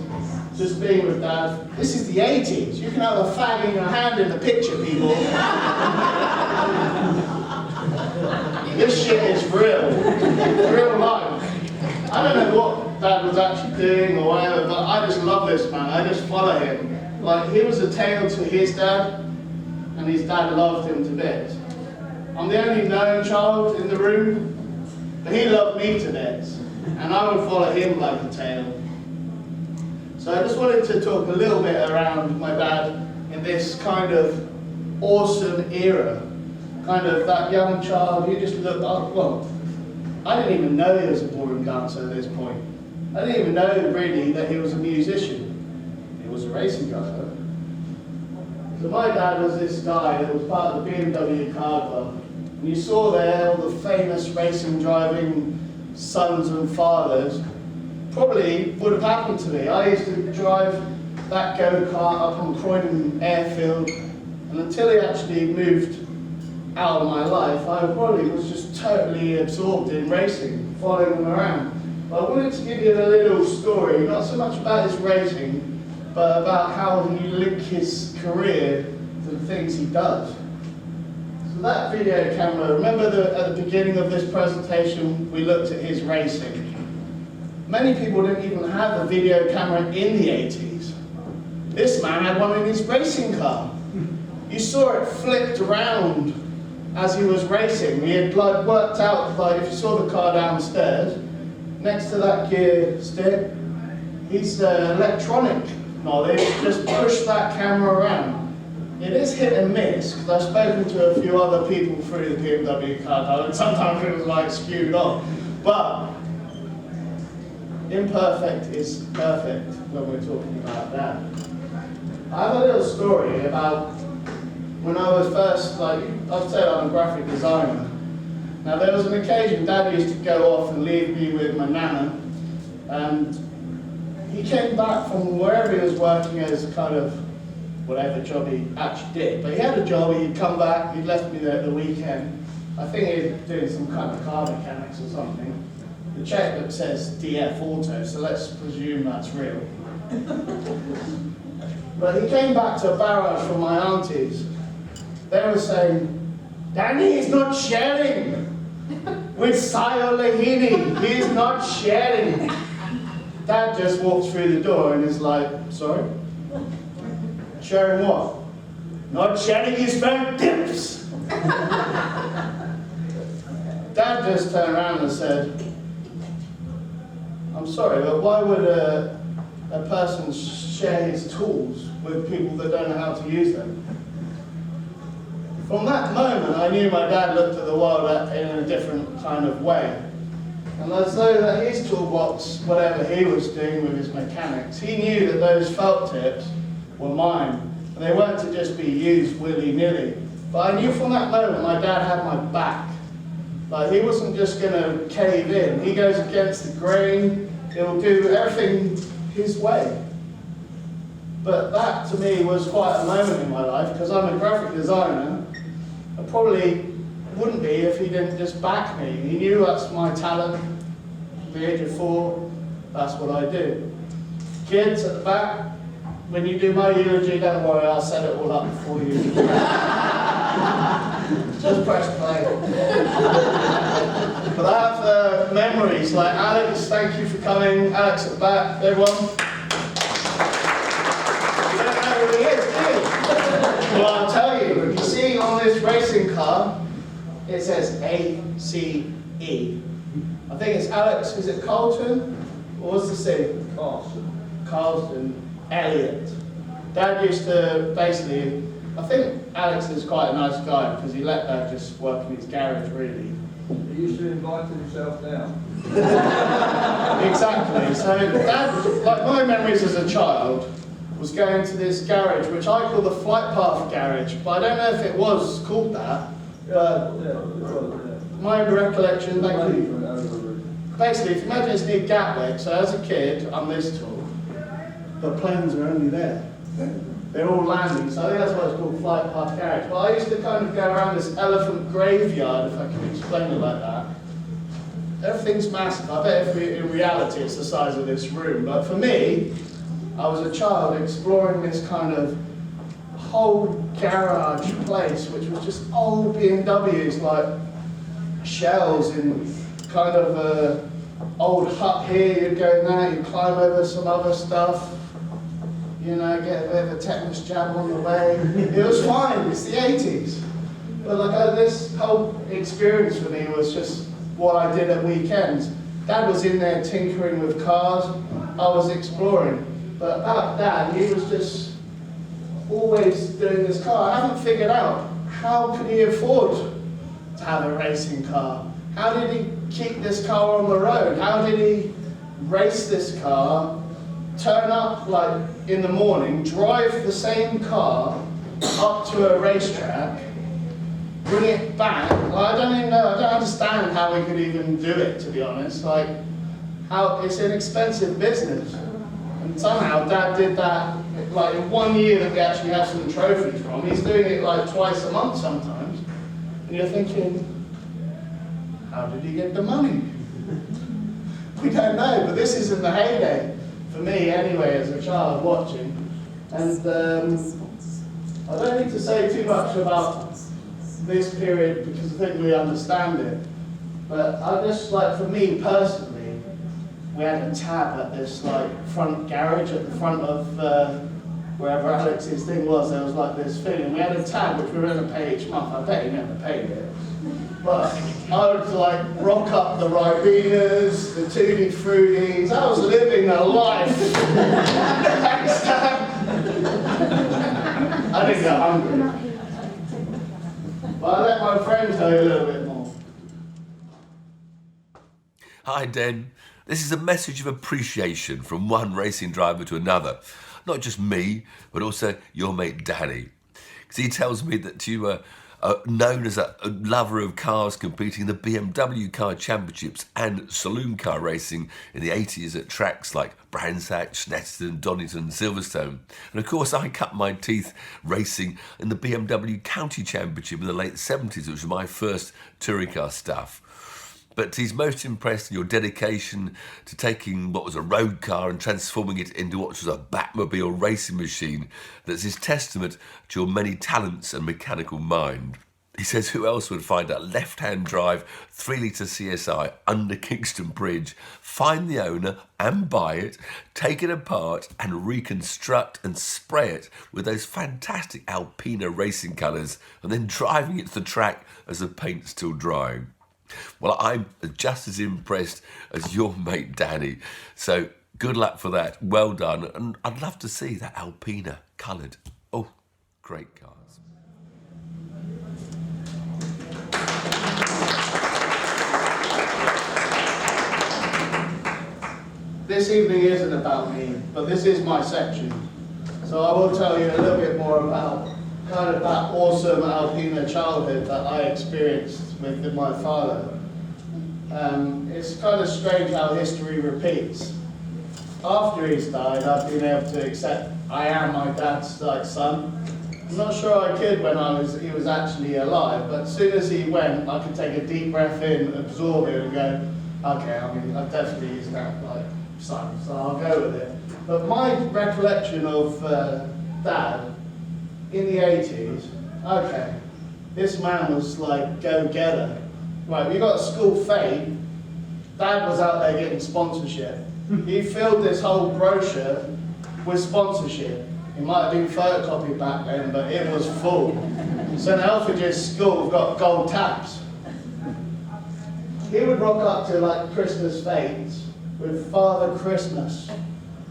just being with Dad. This is the 80s. You can have a fag in your hand in the picture, people. This shit is real life. I don't know what Dad was actually doing or whatever, but I just love this man. I just follow him. Like, he was a tale to his dad, and his dad loved him to bits. I'm the only known child in the room, but he loved me to bits, and I would follow him like a tail. So I just wanted to talk a little bit around my dad in this kind of awesome era. Kind of that young child who just looked up, well, I didn't even know he was a ballroom dancer at this point. I didn't even know really that he was a musician. He was a racing guy though. So my dad was this guy that was part of the BMW car club. And you saw there all the famous racing driving sons and fathers. Probably would have happened to me. I used to drive that go-kart up on Croydon Airfield, and until he actually moved out of my life, I probably was just totally absorbed in racing, following him around. But I wanted to give you a little story, not so much about his racing, but about how he linked his career to the things he does. So that video camera, remember at the beginning of this presentation, we looked at his racing. Many people didn't even have a video camera in the 80s. This man had one in his racing car. You saw it flipped around as he was racing. He had worked out, if you saw the car downstairs, next to that gear stick, his electronic knowledge just pushed that camera around. It is hit and miss, because I've spoken to a few other people through the BMW car club, and sometimes it was like skewed off. But imperfect is perfect when we're talking about that. I have a little story about when I was first, I've said I'm a graphic designer. Now there was an occasion Dad used to go off and leave me with my nana, and he came back from wherever he was working as kind of whatever job he actually did. But he had a job, he'd come back, he'd left me there at the weekend. I think he was doing some kind of car mechanics or something. The checkbook says DF Auto, so let's presume that's real. But he came back to a barrage from my aunties. They were saying, Danny is not sharing with Sayo Lahini. He is not sharing. Dad just walks through the door and is like, sorry? Sharing what? Not sharing his phone tips. Dad just turned around and said, I'm sorry, but why would a person share his tools with people that don't know how to use them? From that moment, I knew my dad looked at the world in a different kind of way. And as though that his toolbox, whatever he was doing with his mechanics, he knew that those felt tips were mine. And they weren't to just be used willy-nilly. But I knew from that moment my dad had my back. Like, he wasn't just going to cave in. He goes against the grain. He'll do everything his way. But that, to me, was quite a moment in my life, because I'm a graphic designer. I probably wouldn't be if he didn't just back me. He knew that's my talent. At the age of 4, that's what I do. Kids at the back, when you do my eulogy, don't worry, I'll set it all up for you. Just press play. But I have memories, like Alex, thank you for coming. Alex at the back, everyone. You don't know who he is, do you? Well, I'll tell you, you see on this racing car, it says ACE. I think it's Alex, is it Carlton? Or what's the C? Carlton Elliott. Dad used to basically, I think Alex is quite a nice guy because he let Dad just work in his garage really. He used to invite himself down. Exactly. So Dad, like my memories as a child, was going to this garage, which I call the flight path garage, but I don't know if it was called that. My recollection, basically, if you imagine it's near Gatwick, so as a kid, I'm this tall, but planes are only there. They're all landing, so I think that's why it's called flight path garage. But I used to kind of go around this elephant graveyard, if I can explain it like that. Everything's massive. I bet if in reality it's the size of this room, but for me, I was a child exploring this kind of whole garage place, which was just old BMWs, like shells in kind of a old hut here. You'd go in there, you'd climb over some other stuff, you know, get a bit of a tetanus jab on the way. It was fine, it's the 80s. But like this whole experience for me was just what I did at weekends. Dad was in there tinkering with cars, I was exploring. But about Dad, he was just always doing this car. I haven't figured out how could he afford to have a racing car. How did he keep this car on the road? How did he race this car, turn up like in the morning, drive the same car up to a racetrack, bring it back? Like, I don't even know, I don't understand how he could even do it, to be honest. Like, how it's an expensive business. And somehow Dad did that, like in 1 year that we actually have some trophies from. He's doing it like twice a month sometimes. And you're thinking, how did he get the money? We don't know, but this is in the heyday, for me anyway, as a child watching. And I don't need to say too much about this period because I think we understand it. But I just, like, for me personally, we had a tab at this like front garage at the front of wherever Alex's thing was. There was like this thing, and we had a tab which we were going to pay each month. I bet he never paid it, but I would like rock up the Ribenas, the Tutti Fruities. I was living a life. Thanks, Dad. I didn't get hungry, but I let my friend tell you a little bit more. Hi, Den. This is a message of appreciation from one racing driver to another. Not just me, but also your mate Danny. Because he tells me that you were known as a lover of cars, competing in the BMW Car Championships and saloon car racing in the 80s at tracks like Brands Hatch, Snetterton, Donington, Silverstone. And of course, I cut my teeth racing in the BMW County Championship in the late 70s, which was my first touring car stuff. But he's most impressed in your dedication to taking what was a road car and transforming it into what was a Batmobile racing machine. That's his testament to your many talents and mechanical mind. He says who else would find a left-hand drive 3-litre CSI under Kingston Bridge, find the owner and buy it, take it apart and reconstruct and spray it with those fantastic Alpina racing colours and then driving it to the track as the paint's still drying. Well, I'm just as impressed as your mate Danny, so good luck for that, well done, and I'd love to see that Alpina coloured. Oh, great cars. This evening isn't about me, but this is my section, so I will tell you a little bit more about kind of that awesome Alpina childhood that I experienced with my father. It's kind of strange how history repeats. After he's died, I've been able to accept I am my dad's son. I'm not sure I could when he was actually alive, but as soon as he went, I could take a deep breath in, absorb it, and go, okay, I mean, I've definitely his son, so I'll go with it. But my recollection of Dad in the 80s, okay, this man was like go-getter. Right, we got a school fete, Dad was out there getting sponsorship. He filled this whole brochure with sponsorship. It might have been photocopied back then, but it was full. St Elphridge's school got gold taps. He would rock up to like Christmas fetes with Father Christmas,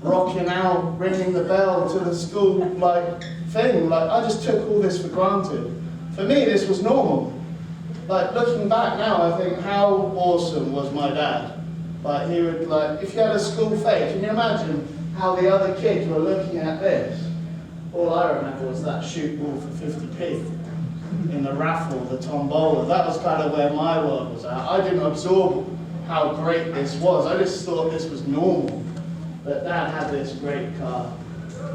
rocking out, ringing the bell to the school thing. I just took all this for granted. For me, this was normal. Looking back now, I think how awesome was my dad. He would if you had a school fete, can you imagine how the other kids were looking at this? All I remember was that shoot ball for 50p in the raffle, the tombola. That was kind of where my world was at. I didn't absorb how great this was. I just thought this was normal, that Dad had this great car.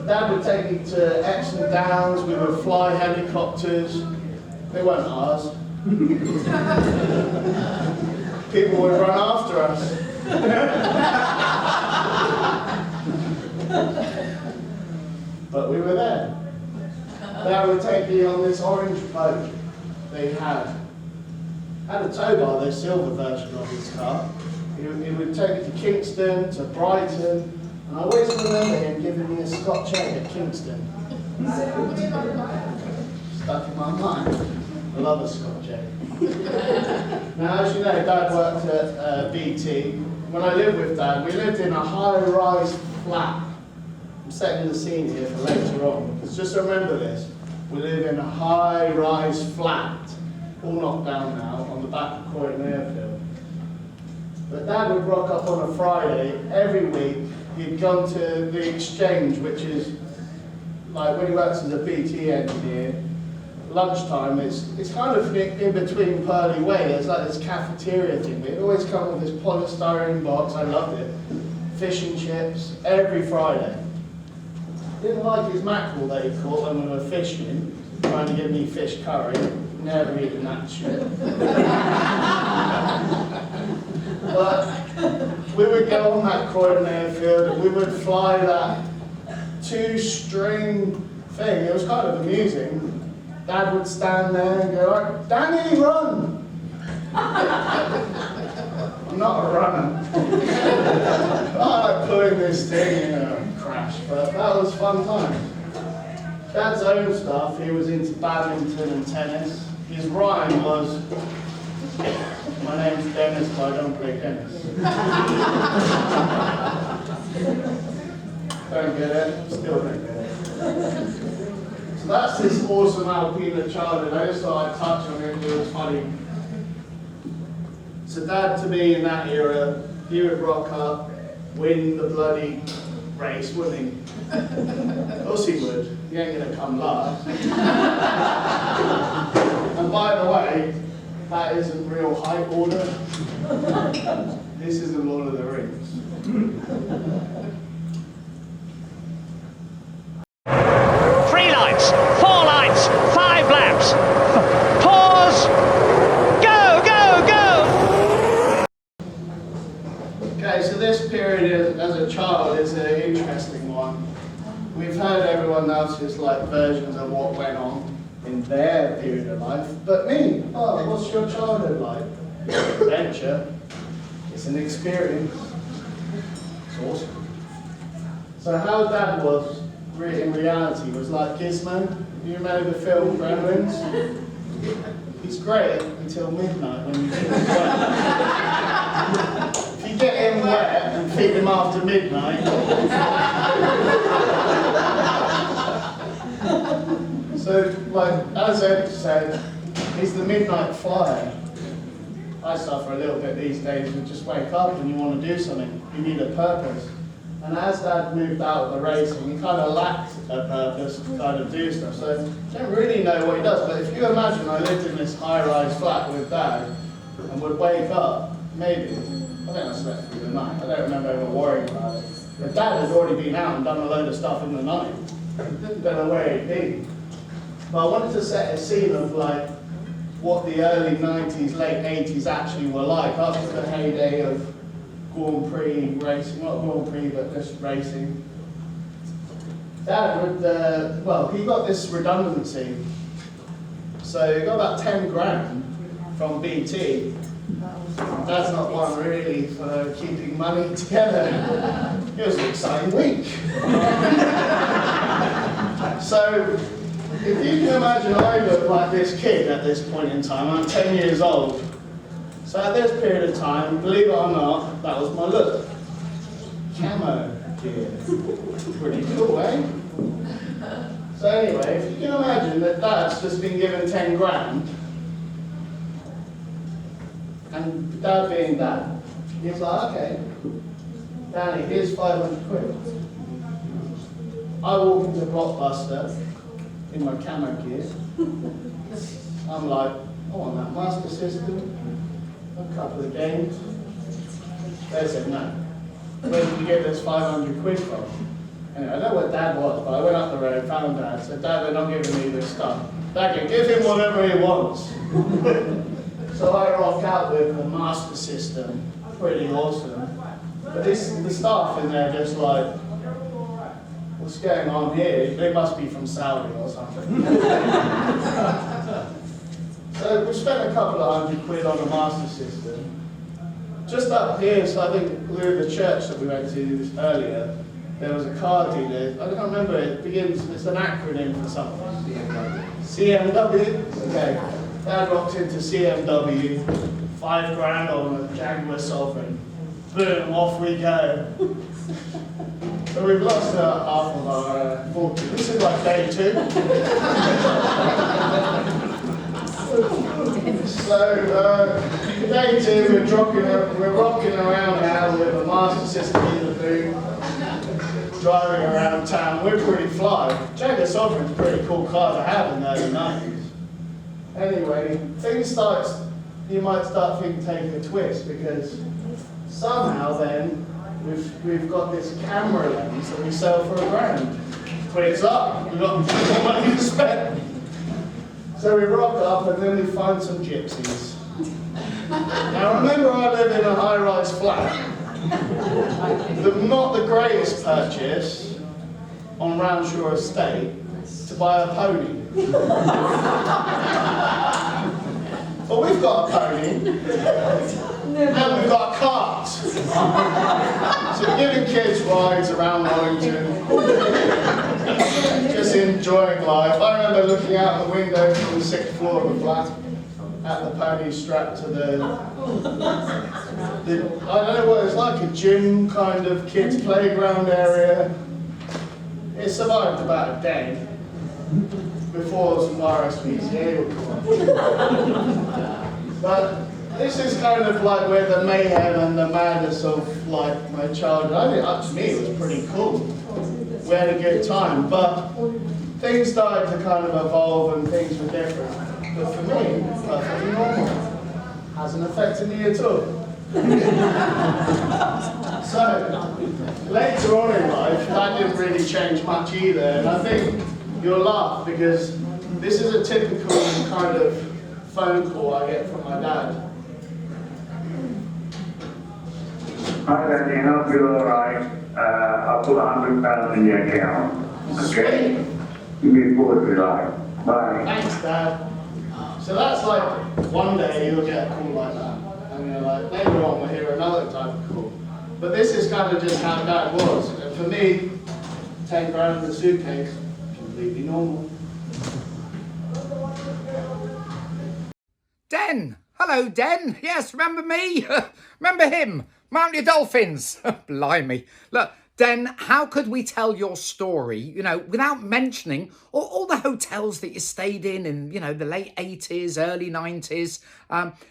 Dad would take me to Epsom Downs, we would fly helicopters. They weren't ours. People would run after us. But we were there. Dad would take me on this orange boat they had a tow bar, the silver version of his car. He would take me to Kingston, to Brighton, and I always remember him giving me a Scotch egg at Kingston. Stuck in my mind. I love a Scotch egg. Now, as you know, Dad worked at BT. When I lived with Dad, we lived in a high-rise flat. I'm setting the scene here for later on, because just remember this. We live in a high-rise flat, all knocked down now, on the back of Croydon Airfield. But Dad would rock up on a Friday every week. He'd gone to the Exchange, which is like when he works as a BT engineer. Lunchtime, it's kind of in between Purley Way. There's like this cafeteria thing. We'd always come with this polystyrene box. I loved it. Fish and chips every Friday. Didn't like his mackerel that he caught when we were fishing, trying to give me fish curry. Never eaten that shit. But we would go on that Croydon airfield and we would fly that 2-string thing. It was kind of amusing. Dad would stand there and go, "Right, Danny, run!" I'm not a runner. I like pulling this thing and crash, but that was fun time. Dad's own stuff, he was into badminton and tennis. His rhyme was, "My name's Dennis, but I don't play tennis." Don't get it? Still don't get it. So that's this awesome Alpina childhood. I just thought I'd touch on it, it was funny. So Dad, to me, in that era, he would rock up, win the bloody race, wouldn't he? Of course he would. He ain't gonna come last. And by the way, that isn't real height order. This isn't Lord of the Rings. 3 lines, 4 lines, 5 laps. Pause. Go, go, go. Okay, so this period as a child is an interesting one. We've heard everyone else's like versions of what went on in their period of life, but me, what's your childhood like? It's an adventure. It's an experience. It's awesome. So how Dad was in reality was like Gizmo. You remember the film Gremlins? He's great until midnight when you get him wet. If you get him wet and feed him after midnight. So, like, as Ed said, he's the midnight flyer. I suffer a little bit these days. You just wake up and you want to do something. You need a purpose. And as Dad moved out of the racing, he kind of lacked a purpose to kind of do stuff. So I don't really know what he does. But if you imagine I lived in this high-rise flat with Dad and would wake up, maybe, I think I slept through the night. I don't remember ever worrying about it. But Dad had already been out and done a load of stuff in the night. Don't know where he'd been. But I wanted to set a scene of like what the early 90s, late 80s actually were like after the heyday of Grand Prix racing, not Grand Prix, but just racing. Dad would, well, he got this redundancy. So he got about 10 grand from BT. That's not one really for keeping money together. It was an exciting week. So, if you can imagine, I look like this kid at this point in time. I'm 10 years old. So at this period of time, believe it or not, that was my look. Camo gear. Pretty cool, eh? So anyway, if you can imagine that Dad's just been given 10 grand, and Dad being Dad, he's like, okay, Danny, here's 500 quid. I walk into Blockbuster in my camo gear. I'm like, I want that Master System, a couple of games. They said no. Where did you get this 500 quid from? Anyway, I know what Dad was, but I went up the road, found Dad, said, Dad, they're not giving me this stuff. Dad can give him whatever he wants. So I rock out with the Master System, pretty awesome. But the staff in there just like, what's going on here? They must be from Saudi or something. So we spent a couple of £100 on a Master System. Just up here, so I think with the church that we went to earlier, there was a car dealer. I can't remember, it begins, it's an acronym for something. CMW? Okay. Dad rocked into CMW, 5 grand on a Jaguar Sovereign. Boom, off we go. So we've lost half of our fortune. This is like day 2. So So, day two, we're rocking around now with a master system in the boot, driving around town. We're pretty fly. Jaguar Sovereign's a pretty cool car to have in the early 90s. Anyway, you might start thinking taking a twist, because somehow then we've got this camera lens that we sell for £1,000. But it's up, we've got more money to spend. So we rock up and then we find some gypsies. Now remember, I live in a high-rise flat. Not the greatest purchase on Roundshaw Estate to buy a pony. But we've got a pony, and we've got a cart. So we're giving kids rides around Wellington, just enjoying life. I remember looking out the window from the 6th floor of the flat at the pony strapped to the I don't know what it's like, a gym kind of kids playground area. It survived about a day before some RSPCA would come on. But this is kind of like where the mayhem and the madness of like my childhood, I think up to me it was pretty cool. We had a good time, but things started to kind of evolve and things were different. But for me, perfectly normal. Hasn't affected me at all. So, later on in life, that didn't really change much either, and I think you'll laugh because this is a typical kind of phone call I get from my dad. Hi, Daddy, I hope you're alright. I'll put £100 in your account. Okay? You be forward if you like. Bye. Thanks, Dad. So that's like, one day you'll get a call like that. And you're like, later on we'll hear another type of call. But this is kind of just how Dad was. And for me, 10 grand in the suitcase, completely normal. Den! Hello, Den! Yes, remember me? Remember him? Mount your dolphins! Blimey. Look, Den, how could we tell your story, you know, without mentioning all the hotels that you stayed in, you know, the late 80s, early 90s?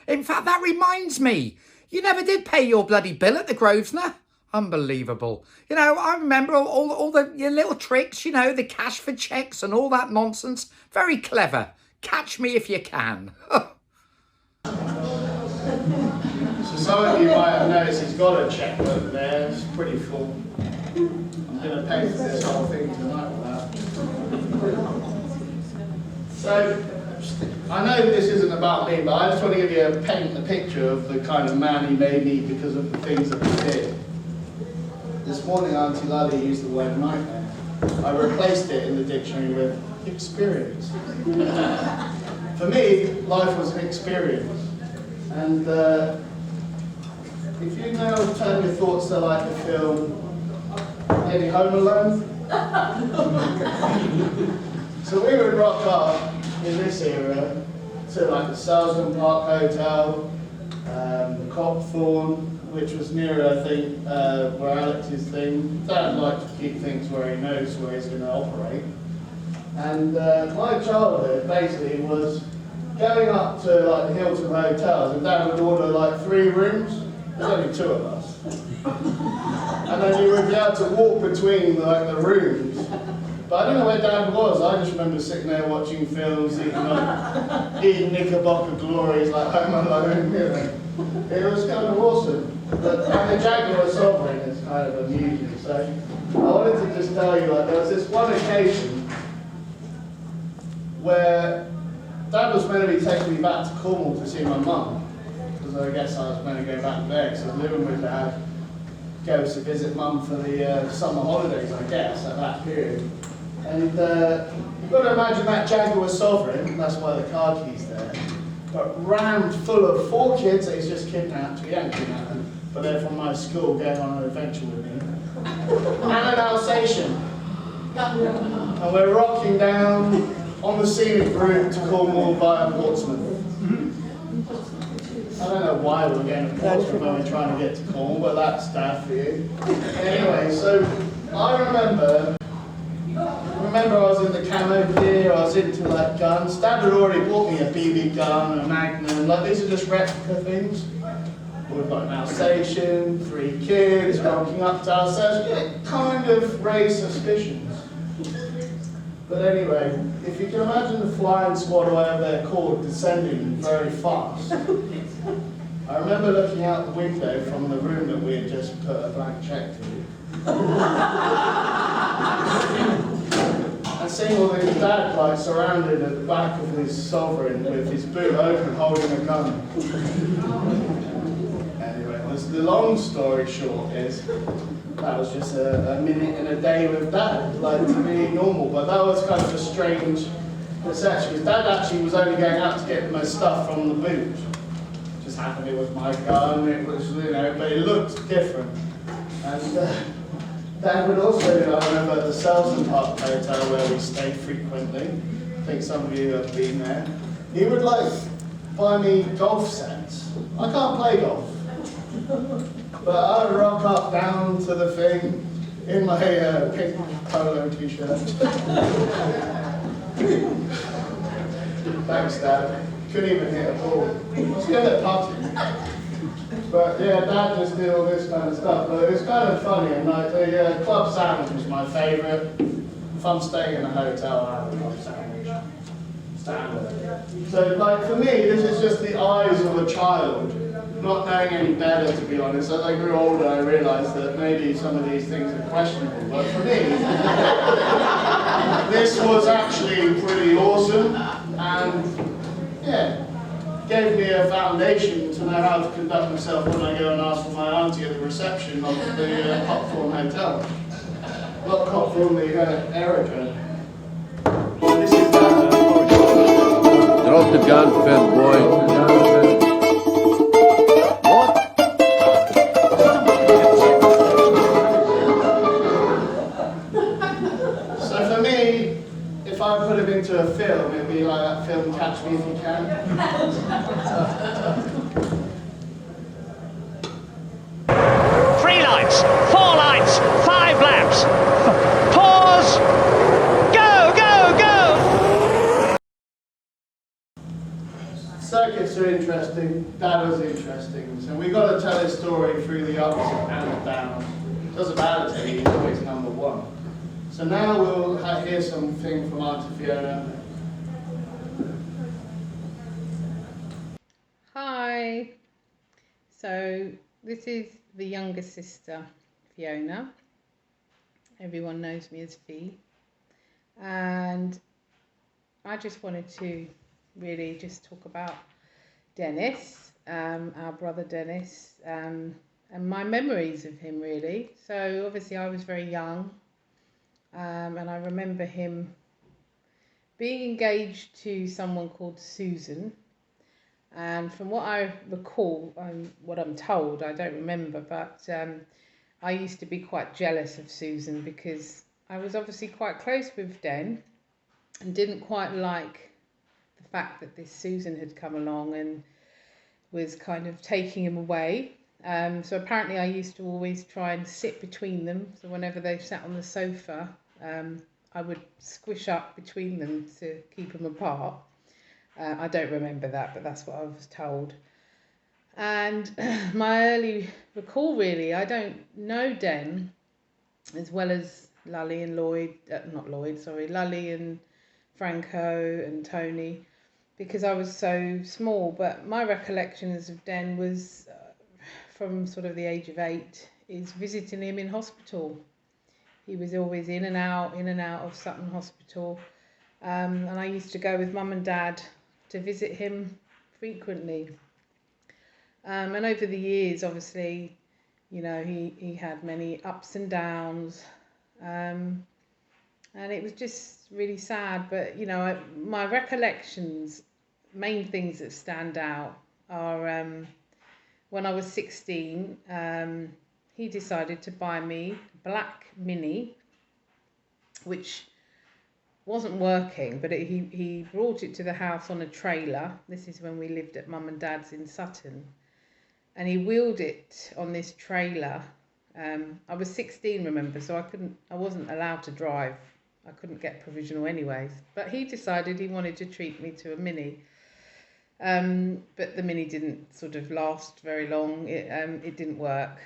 In fact, that reminds me, you never did pay your bloody bill at the Grosvenor. Unbelievable. You know, I remember all the your little tricks, you know, the cash for checks and all that nonsense. Very clever. Catch me if you can. So some of you might have noticed he's got a checkbook there. It's pretty full. I'm going to pay for this whole thing tonight with that. So, I know this isn't about me, but I just want to give you a picture of the kind of man he made me because of the things that he did. This morning, Auntie Lally used the word nightmare. I replaced it in the dictionary with experience. For me, life was an experience. And if you now turn your thoughts to like the film Any Home Alone? So we would rock up in this era to like the Salzman Park Hotel, the Copthorne, which was near, I think, where Alex's thing. Dad liked to keep things where he knows where he's going to operate. And my childhood basically was going up to like the Hilton hotels, and Dad would order like 3 rooms. There's only 2 of us. And then you would be able to walk between like the rooms. But I don't know where Dad was. I just remember sitting there watching films, eating Knickerbocker glories like Home Alone. You know. It was kind of awesome. But and the Jaguar Sovereign is kind of amusing. So I wanted to just tell you, like, there was this one occasion where Dad was meant to be taking me back to Cornwall to see my mum, because I guess I was meant to go back there because I was living with Dad, go to visit Mum for the summer holidays, I guess, at that period. And you've got to imagine that Jaguar Sovereign, that's why the car key's there, but rammed full of 4 kids that he's just kidnapped. We haven't kidnapped them, but they're from my school going on an adventure with me. And an Alsatian. And we're rocking down on the scenic route to Cornwall via Portsmouth. I don't know why we're going to Portsmouth when we're trying to get to Cornwall, but that's Dad for you. Anyway, so I remember we remember I was in the camo gear, I was into like guns. Dad had already bought me a BB gun, a Magnum, like these are just replica things. We've got an Alsatian, 3 kids, rocking up to ourselves. It kind of raised suspicions. But anyway, if you can imagine the flying squad, or whatever they're called, descending very fast. I remember looking out the window from the room that we had just put a blank check to. And seeing all these dad like surrounded at the back of his sovereign with his boot open holding a gun. Anyway, the long story short is that was just a minute and a day with Dad, like to me normal, but that was kind of a strange perception because Dad actually was only going out to get my stuff from the boot. Just happened it was my gun, it was, you know, but it looked different. And Dad would also, I remember the Selson Park Hotel where we stayed frequently. I think some of you have been there. He would like buy me golf sets. I can't play golf. But I'd rock up down to the thing in my pink polo t-shirt. Thanks, Dad. Couldn't even hit a ball. I was good at putting. But yeah, Dad just did all this kind of stuff. But it was kind of funny. And like the club sandwich was my favourite. If I'm staying in a hotel, I have a club sandwich. Standard. So like for me, this is just the eyes of a child. Not knowing any better, to be honest. As I grew older, I realised that maybe some of these things are questionable. But for me, this was actually pretty awesome, and yeah, gave me a foundation to know how to conduct myself when I go and ask for my auntie at the reception of the Hopthorne Hotel. Not Hopthorne, the aerodrome. This is Drop the gun, fat boy. If I put him into a film, it'd be like that film Catch Me If You Can. 3 lines, 4 lines, 5 laps. Pause. Go, go, go. Circuits are interesting. Dad was interesting. So we've got to tell his story through the ups and downs. Doesn't matter to me, he's always number one. So now we'll hear something from Auntie Fiona. Hi. So this is the younger sister, Fiona. Everyone knows me as Fee. And I just wanted to really just talk about Dennis, our brother Dennis, and my memories of him really. So obviously I was very young. And I remember him being engaged to someone called Susan. And from what I recall, what I'm told, I don't remember, but I used to be quite jealous of Susan because I was obviously quite close with Den and didn't quite like the fact that this Susan had come along and was kind of taking him away. So apparently I used to always try and sit between them. So whenever they sat on the sofa, I would squish up between them to keep them apart. I don't remember that, but that's what I was told. And my early recall really, I don't know Den as well as Lully and Lully and Franco and Tony, because I was so small. But my recollections of Den was from sort of the age of 8 is visiting him in hospital. He was always in and out of Sutton Hospital. And I used to go with Mum and Dad to visit him frequently. And over the years, obviously, you know, he had many ups and downs. And it was just really sad. But, you know, my recollections, main things that stand out are when I was 16, he decided to buy me a black Mini, which wasn't working, but he brought it to the house on a trailer. This is when we lived at Mum and Dad's in Sutton. And he wheeled it on this trailer. I was 16, remember, so I wasn't allowed to drive I couldn't get provisional anyways. But he decided he wanted to treat me to a Mini. But the Mini didn't sort of last very long. It didn't work.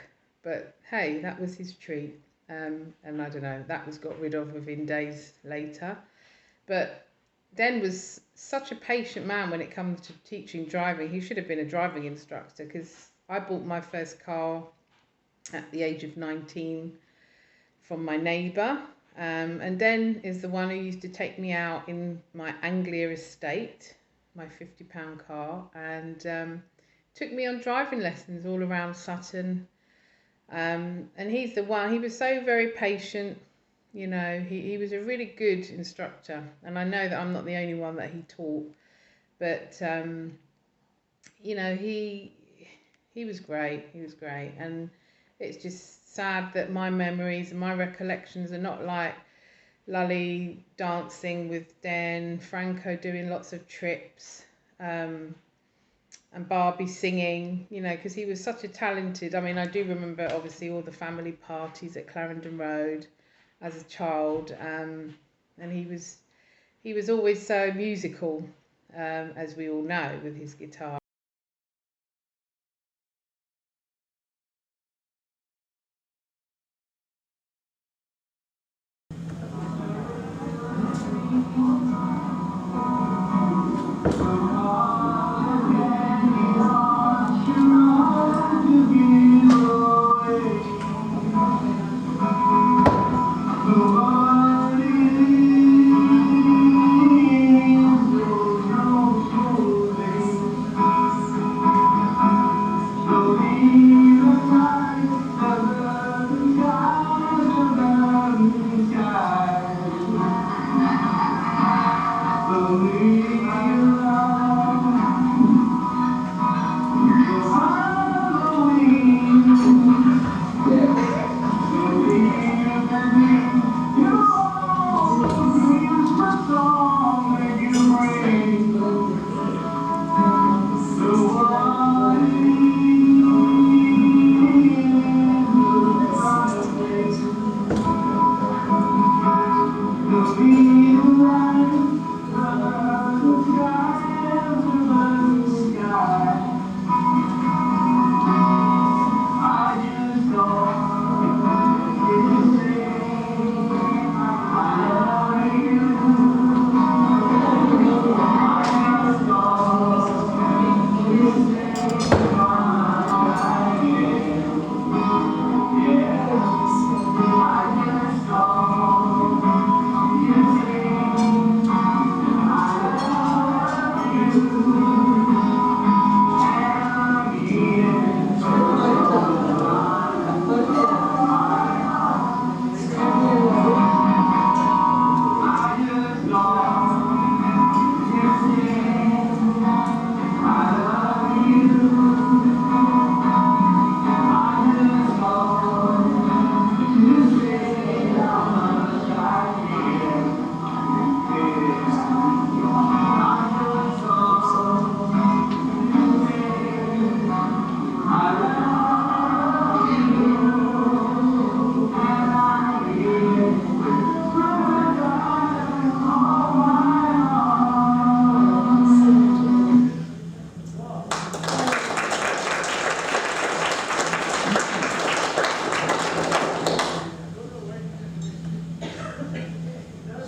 But hey, that was his treat. And I don't know, that was got rid of within days later. But Den was such a patient man when it comes to teaching driving. He should have been a driving instructor, because I bought my first car at the age of 19 from my neighbour. And Den is the one who used to take me out in my Anglia estate, my £50 car, and took me on driving lessons all around Sutton. And he's the one, he was so very patient, you know, he was a really good instructor. And I know that I'm not the only one that he taught, but, you know, he was great, And it's just sad that my memories and my recollections are not like Lully dancing with Den, Franco doing lots of trips, and Barbie singing, you know, because he was such a talented, I mean, I do remember obviously all the family parties at Clarendon Road as a child, and he was always so musical, as we all know, with his guitar.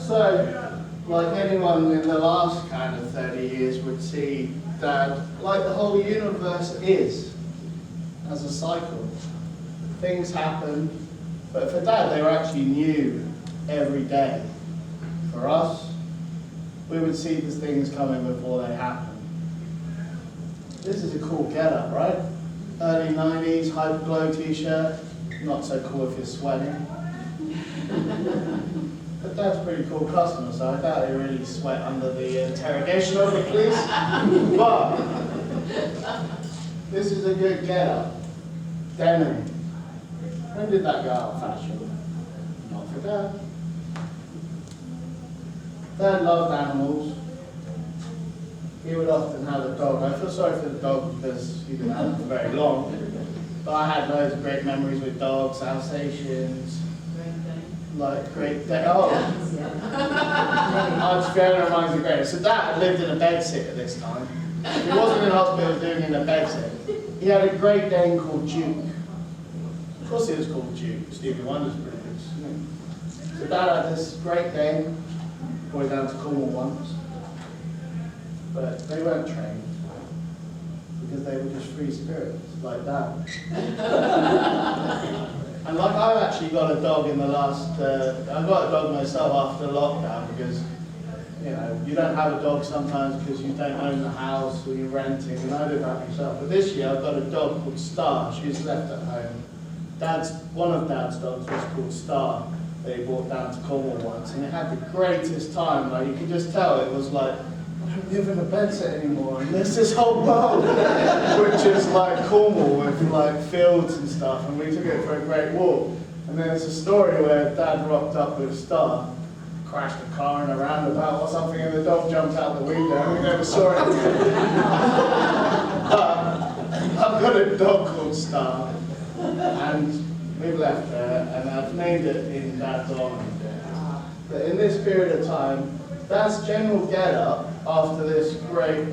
So, like anyone in the last kind of 30 years would see, that like the whole universe is, as a cycle. Things happen, but for Dad they were actually new every day. For us, we would see the things coming before they happen. This is a cool getup, right? Early 90s, Hyperglow t-shirt, not so cool if you're sweating. But Dad's a pretty cool customer, so I doubt he really sweat under the interrogation of the police. But this is a good get-up. Denim. When did that go out of fashion? Not for Dad. Dad loved animals. He would often have a dog. I feel sorry for the dog because he didn't have them for very long. But I had loads of great memories with dogs, Alsatians, like great day. Oh, Fiona reminds me great. So Dad lived in a bedsit at this time. He wasn't in hospital, he was doing it in a bedsit. He had a Great Dane called Duke. Of course he was called Duke. Stevie Wonder's pretty good. So Dad had this Great Dane, going down to Cornwall once. But they weren't trained, because they were just free spirits, like that. And like I've actually got a dog in the last, I got a dog myself after lockdown, because you know, you don't have a dog sometimes because you don't own the house or you're renting, and I did that myself. But this year I've got a dog called Star. She's left at home. One of Dad's dogs was called Star. They brought down to Cornwall once, and it had the greatest time. Like you could just tell it was like, I don't live in a bedsit anymore, and there's this whole world, which is like Cornwall with like fields and stuff. And we took it for a great walk. And then there's a story where Dad rocked up with Star, crashed a car in a roundabout or something, and the dog jumped out the window, and we never saw it again. I've got a dog called Star, and we've left her, and I've named it in Dad's honor. But in this period of time, Dad's general get-up after this great,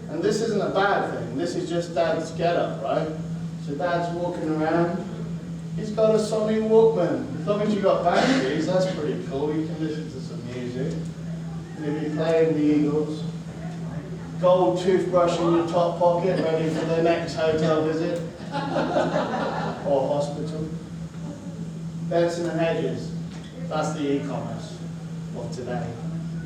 and this isn't a bad thing, this is just Dad's get-up, right? So Dad's walking around, he's got a Sony Walkman. As long as you've got batteries, that's pretty cool. You can listen to some music. You'll be playing the Eagles. Gold toothbrush in your top pocket, ready for the next hotel visit. Or hospital. Benson and Hedges. That's the e-commerce of today.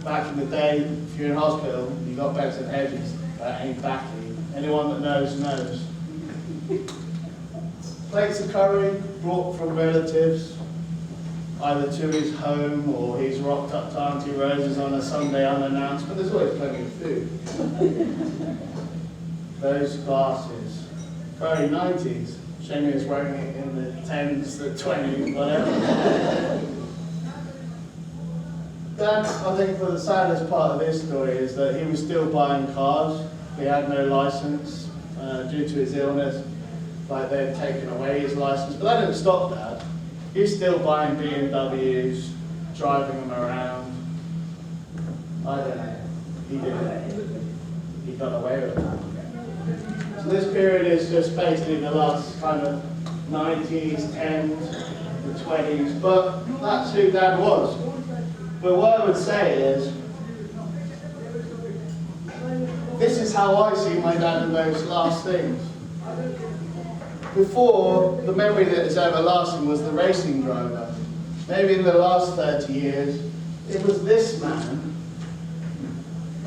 Back in the day, if you're in hospital, you got Benson and Hedges. That ain't Backy. Anyone that knows, knows. Plates of curry brought from relatives, either to his home or he's rocked up to Auntie Rose's on a Sunday unannounced, but there's always plenty of food. Those glasses. Curry 90s. Shame he was wearing it in the 10s, the 20s, whatever. Dad, I think for the saddest part of this story is that he was still buying cars. He had no license due to his illness. Like they had taken away his license, but that didn't stop Dad. He's still buying BMWs, driving them around. I don't know. He did it. He got away with that. So this period is just basically the last kind of 90s, 10s, the 20s, but that's who Dad was. But what I would say is, this is how I see my dad in those last things. Before, the memory that is everlasting was the racing driver. Maybe in the last 30 years, it was this man.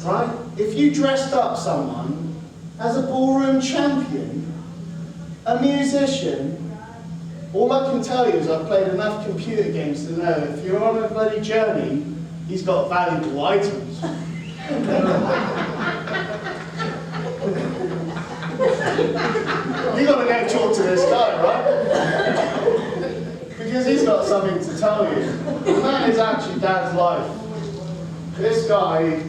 Right? If you dressed up someone as a ballroom champion, a musician, all I can tell you is I've played enough computer games to know if you're on a bloody journey, he's got valuable items. You gotta go talk to this guy, right? Because he's got something to tell you. And that is actually Dad's life. This guy,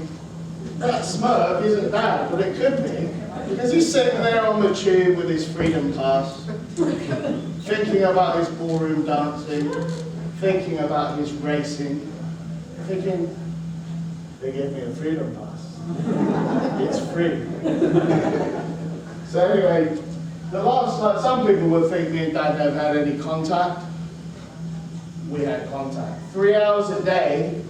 that smirk isn't Dad, but it could be. Because he's sitting there on the tube with his freedom pass, thinking about his ballroom dancing, thinking about his racing, thinking, they gave me a freedom pass. It's free. So anyway, the last, like some people would think me and Dad never had any contact. We had contact. 3 hours a day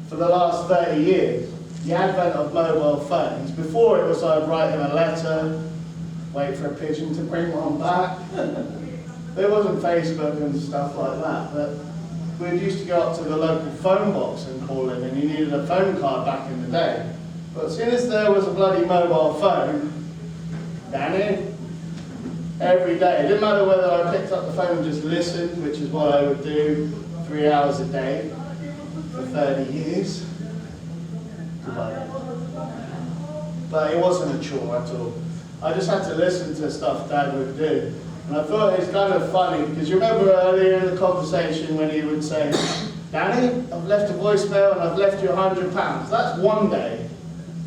for the last 30 years. The advent of mobile phones. Before it was I'd write him a letter, wait for a pigeon to bring one back. There wasn't Facebook and stuff like that, but we used to go up to the local phone box and call him, and you needed a phone card back in the day. But as soon as there was a bloody mobile phone, Danny, every day. It didn't matter whether I picked up the phone and just listened, which is what I would do 3 hours a day for 30 years. But it wasn't a chore at all. I just had to listen to stuff Dad would do. And I thought it was kind of funny, because you remember earlier in the conversation when he would say, Danny, I've left a voicemail and I've left you £100. That's one day.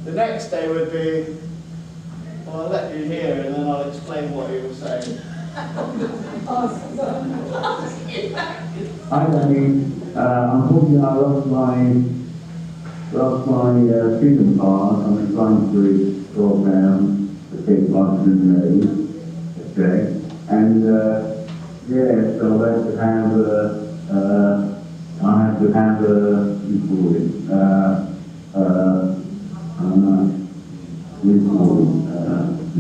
The next day would be, well, I'll let you hear and then I'll explain what he was saying. Hi, Danny. unfortunately, I lost my freedom card. I'm trying to go down to take Washington Road. Okay, and yeah, so I have to have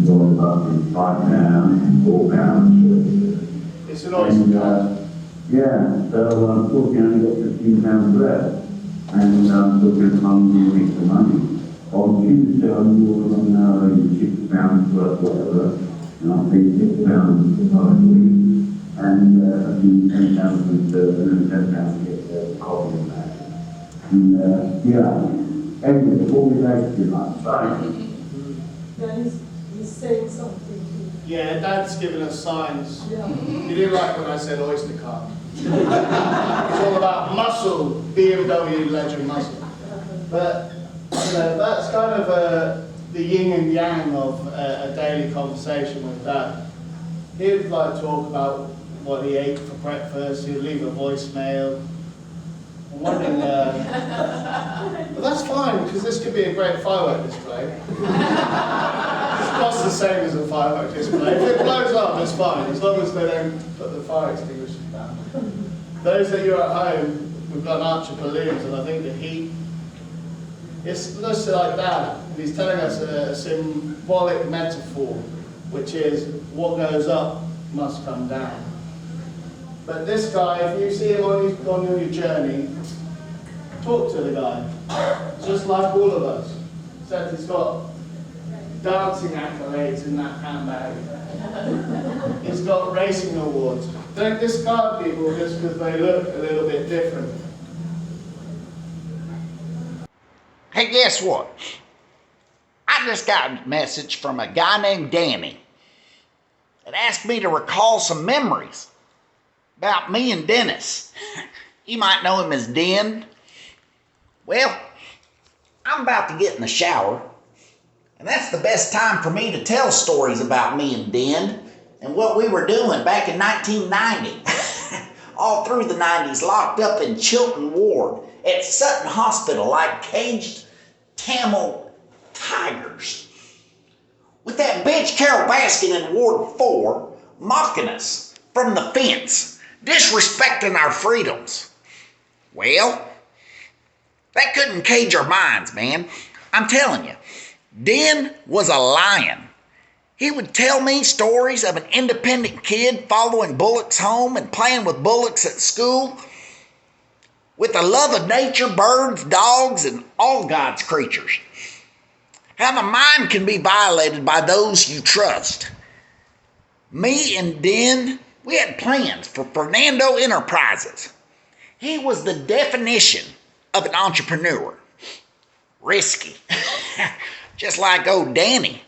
going about £5, £4. It's an oyster card. Yeah, so unfortunately I only got £15 left, and I'm looking hungry to make the money. On Tuesday I'm going £6 worth, whatever, and I'll pay £6 for a week, and I think £10 with £10 to get the coffee and that. And yeah, anyway, before we like too much. Bye. Dennis is saying something. Yeah, Dad's giving us signs. Yeah. He didn't like when I said oyster card. It's all about muscle, BMW legend muscle. But, you know, that's kind of the yin and yang of a daily conversation with Dad. He'd like talk about what he ate for breakfast, he'd leave a voicemail. I'm wondering, but that's fine, because this could be a great firework display. It's cost the same as a firework display. If it blows up, it's fine, as long as they don't put the fire extinguishers down. Those of you at home, we've got an arch of balloons, and I think the heat, it's just like that. And he's telling us a symbolic metaphor, which is what goes up must come down. But this guy, if you see him on your journey, talk to the guy, just like all of us. Except he's got dancing accolades in that handbag. He's got racing awards. Don't discard people just because they look a little bit different. Hey, guess what? I just got a message from a guy named Danny that asked me to recall some memories about me and Dennis. You might know him as Den. Well, I'm about to get in the shower, and that's the best time for me to tell stories about me and Den and what we were doing back in 1990. All through the 90s, locked up in Chilton Ward at Sutton Hospital like caged Tamil tigers. With that bitch Carol Baskin in Ward 4 mocking us from the fence, disrespecting our freedoms. Well, that couldn't cage our minds, man. I'm telling you, Den was a lion. He would tell me stories of an independent kid following bullocks home and playing with bullocks at school, with a love of nature, birds, dogs, and all God's creatures. How the mind can be violated by those you trust. Me and Den, we had plans for Fernando Enterprises. He was the definition of an entrepreneur. Risky. Just like old Danny.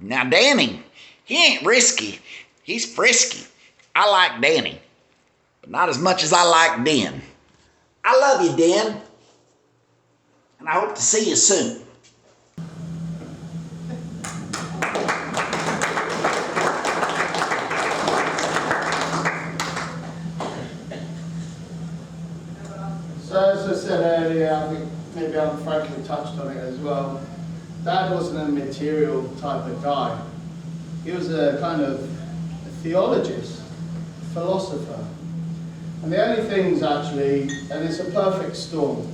Now Danny, he ain't risky, he's frisky. I like Danny, but not as much as I like Den. I love you, Den, and I hope to see you soon. So as I said earlier, I think maybe I've frankly touched on it as well. Dad wasn't a material type of guy. He was a kind of theologist, philosopher. And the only things actually, and it's a perfect storm,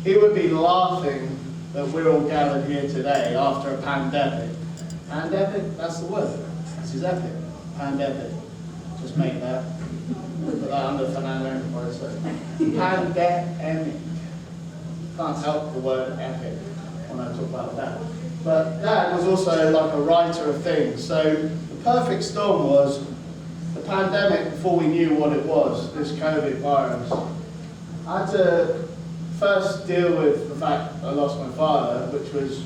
he would be laughing that we're all gathered here today after a pandemic. Pandemic, that's the word. This is epic. Pandemic. Just make that. Put that under Fernando Enterprise. Pandemic. Can't help the word epic when I talk about that. But Dad was also like a writer of things. So the perfect storm was the pandemic before we knew what it was, this COVID virus. I had to first deal with the fact I lost my father, which was,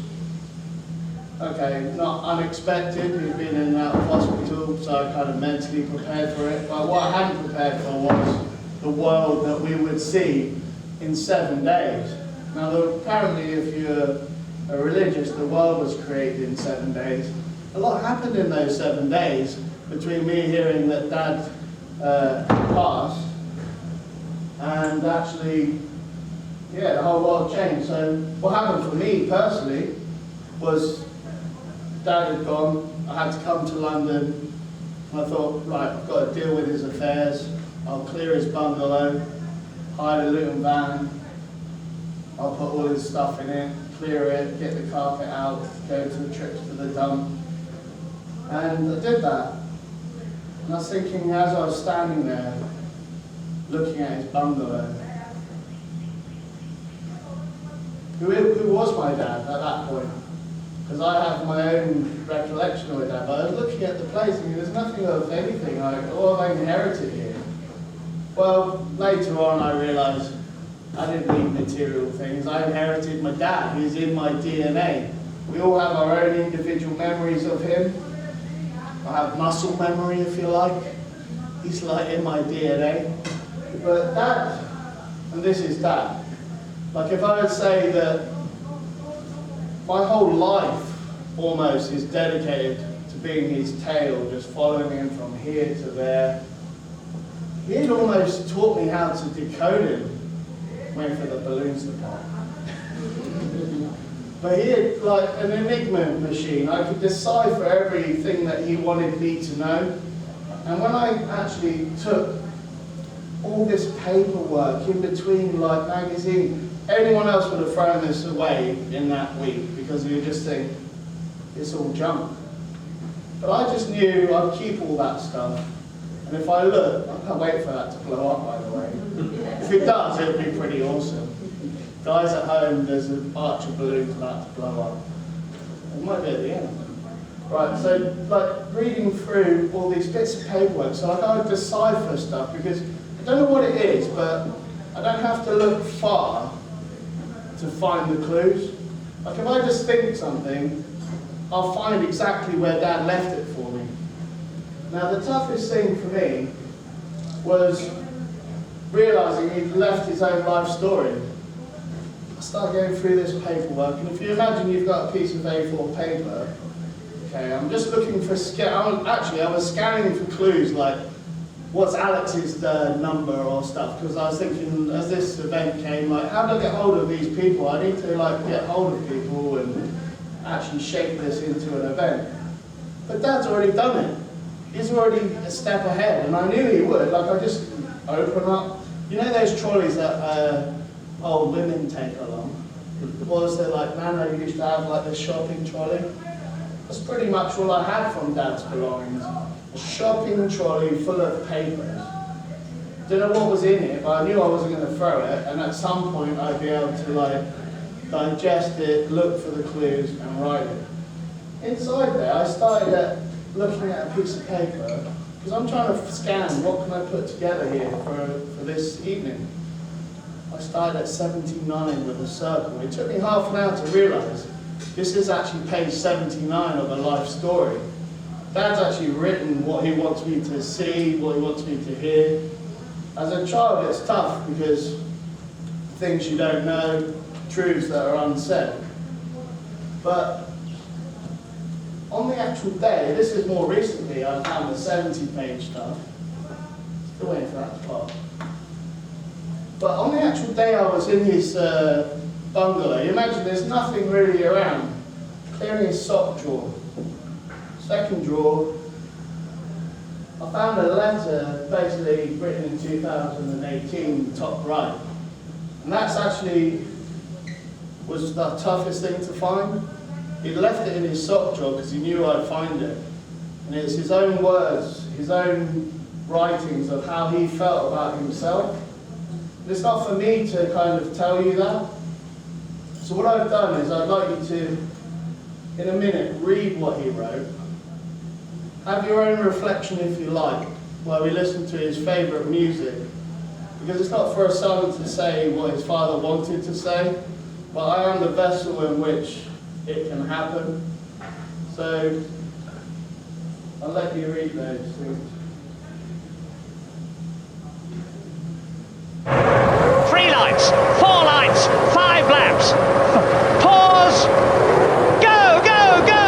okay, not unexpected. He'd been in and out of hospital, so I kind of mentally prepared for it. But what I hadn't prepared for was the world that we would see in 7 days. Now, apparently, if you're a religious, the world was created in 7 days. A lot happened in those 7 days between me hearing that Dad passed and And actually, yeah, the whole world changed. So what happened for me personally was Dad had gone, I had to come to London, and I thought, right, I've got to deal with his affairs, I'll clear his bungalow, hire a little van, I'll put all his stuff in it, clear it, get the carpet out, go to the trips to the dump. And I did that. And I was thinking, as I was standing there, looking at his bungalow, who was my dad at that point? Because I have my own recollection of my dad, but I was looking at the place and there's nothing of anything like, oh, I inherited here. Well, later on I realised I didn't need material things. I inherited my dad, he's in my DNA. We all have our own individual memories of him. I have muscle memory, if you like. He's like in my DNA. But Dad, and this is Dad, like if I would say that my whole life almost is dedicated to being his tail, just following him from here to there. He'd almost taught me how to decode him. Wait for the balloons to pop. But he had like an enigma machine. I could decipher everything that he wanted me to know. And when I actually took all this paperwork in between like magazines, anyone else would have thrown this away in that week because you just think, it's all junk. But I just knew I'd keep all that stuff. And if I look, I can't wait for that to blow up, by the way. If it does, it'll be pretty awesome. Guys at home, there's an arch of balloons about to blow up. It might be at the end. Right, so like reading through all these bits of paperwork, so like I would decipher stuff because I don't know what it is, but I don't have to look far to find the clues. Like if I just think something, I'll find exactly where Dad left it for me. Now the toughest thing for me was realising he'd left his own life story. I started going through this paperwork, and if you imagine you've got a piece of A4 paper, okay, I'm just looking for, I was scanning for clues like, what's Alex's number or stuff, because I was thinking, as this event came, like, how do I get hold of these people? I need to like get hold of people and actually shape this into an event. But Dad's already done it. He's already a step ahead, and I knew he would. Like, I just open up, you know those trolleys that old women take along? Was there like, Nana used to have like the shopping trolley? That's pretty much all I had from Dad's belongings. A shopping trolley full of papers. Don't know what was in it, but I knew I wasn't going to throw it, and at some point I'd be able to like digest it, look for the clues, and write it. Inside there, I started looking at a piece of paper, because I'm trying to scan what can I put together here for this evening. I started at 79 with a circle. It took me half an hour to realise this is actually page 79 of a life story. Dad's actually written what he wants me to see, what he wants me to hear. As a child, it's tough because things you don't know, truths that are unsaid. But on the actual day, this is more recently, I found the 70-page stuff. Still waiting for that to pop. But on the actual day I was in his bungalow, you imagine there's nothing really around. Clearing his sock drawer. Second drawer, I found a letter basically written in 2018, top right. And that's actually was the toughest thing to find. He left it in his sock drawer because he knew I'd find it. And it's his own words, his own writings of how he felt about himself. It's not for me to kind of tell you that. So what I've done is I'd like you to, in a minute, read what he wrote. Have your own reflection if you like, while we listen to his favourite music. Because it's not for a son to say what his father wanted to say, but I am the vessel in which it can happen. So I'll let you read those things. 3 lights, 4 lights, 5 laps. Pause. Go, go, go.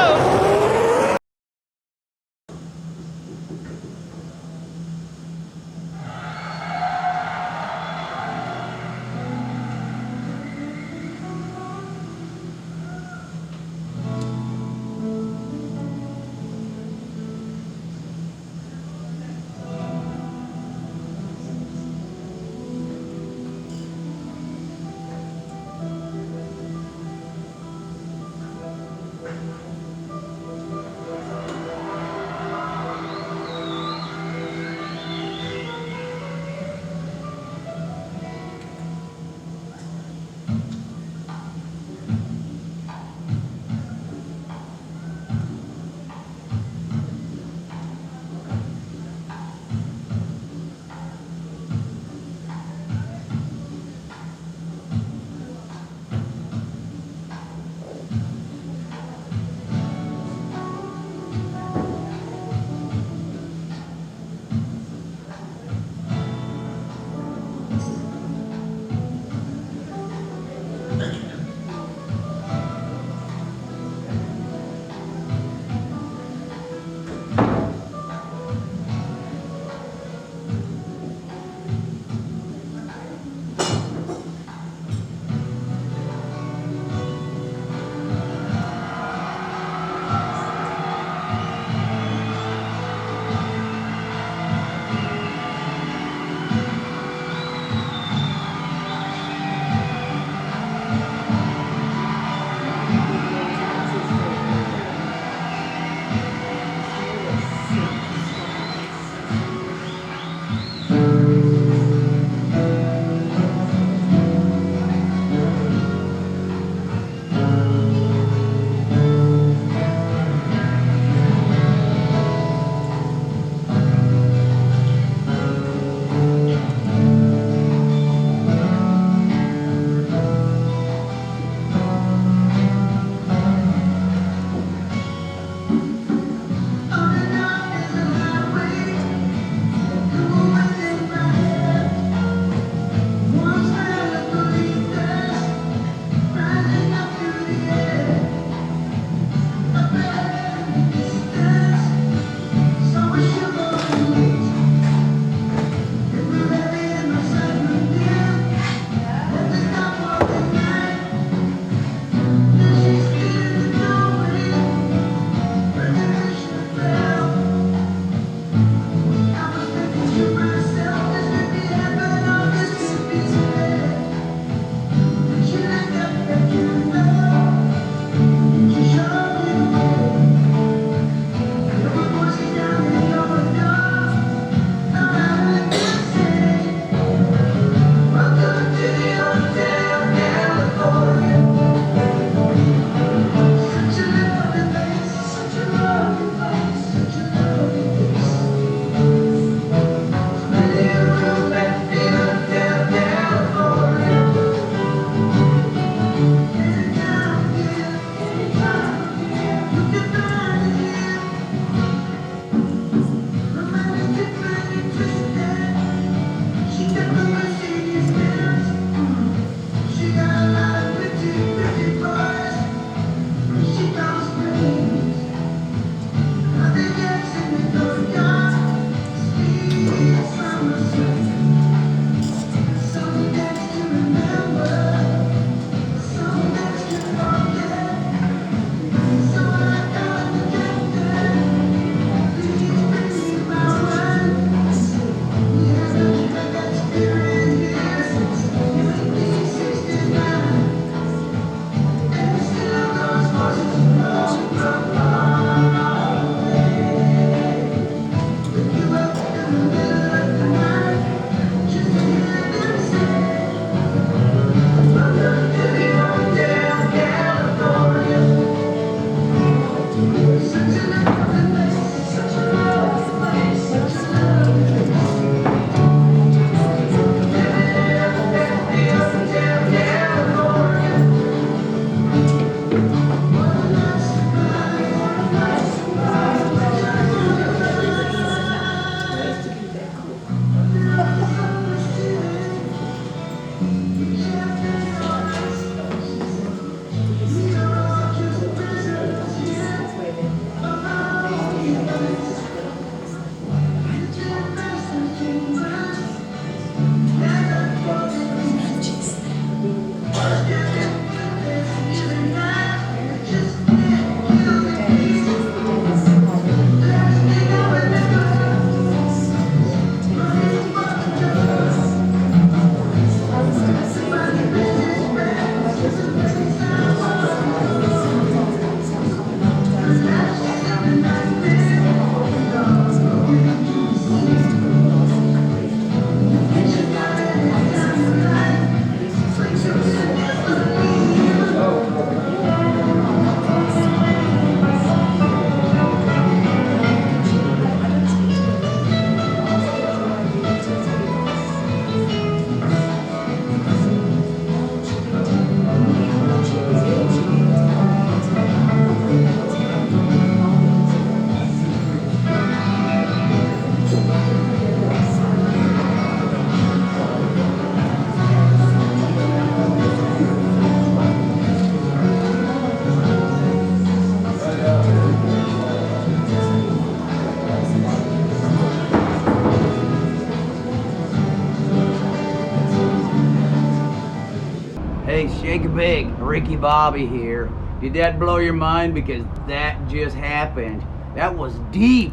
Hey, shake a big. Ricky Bobby here. Did that blow your mind? Because that just happened. That was deep.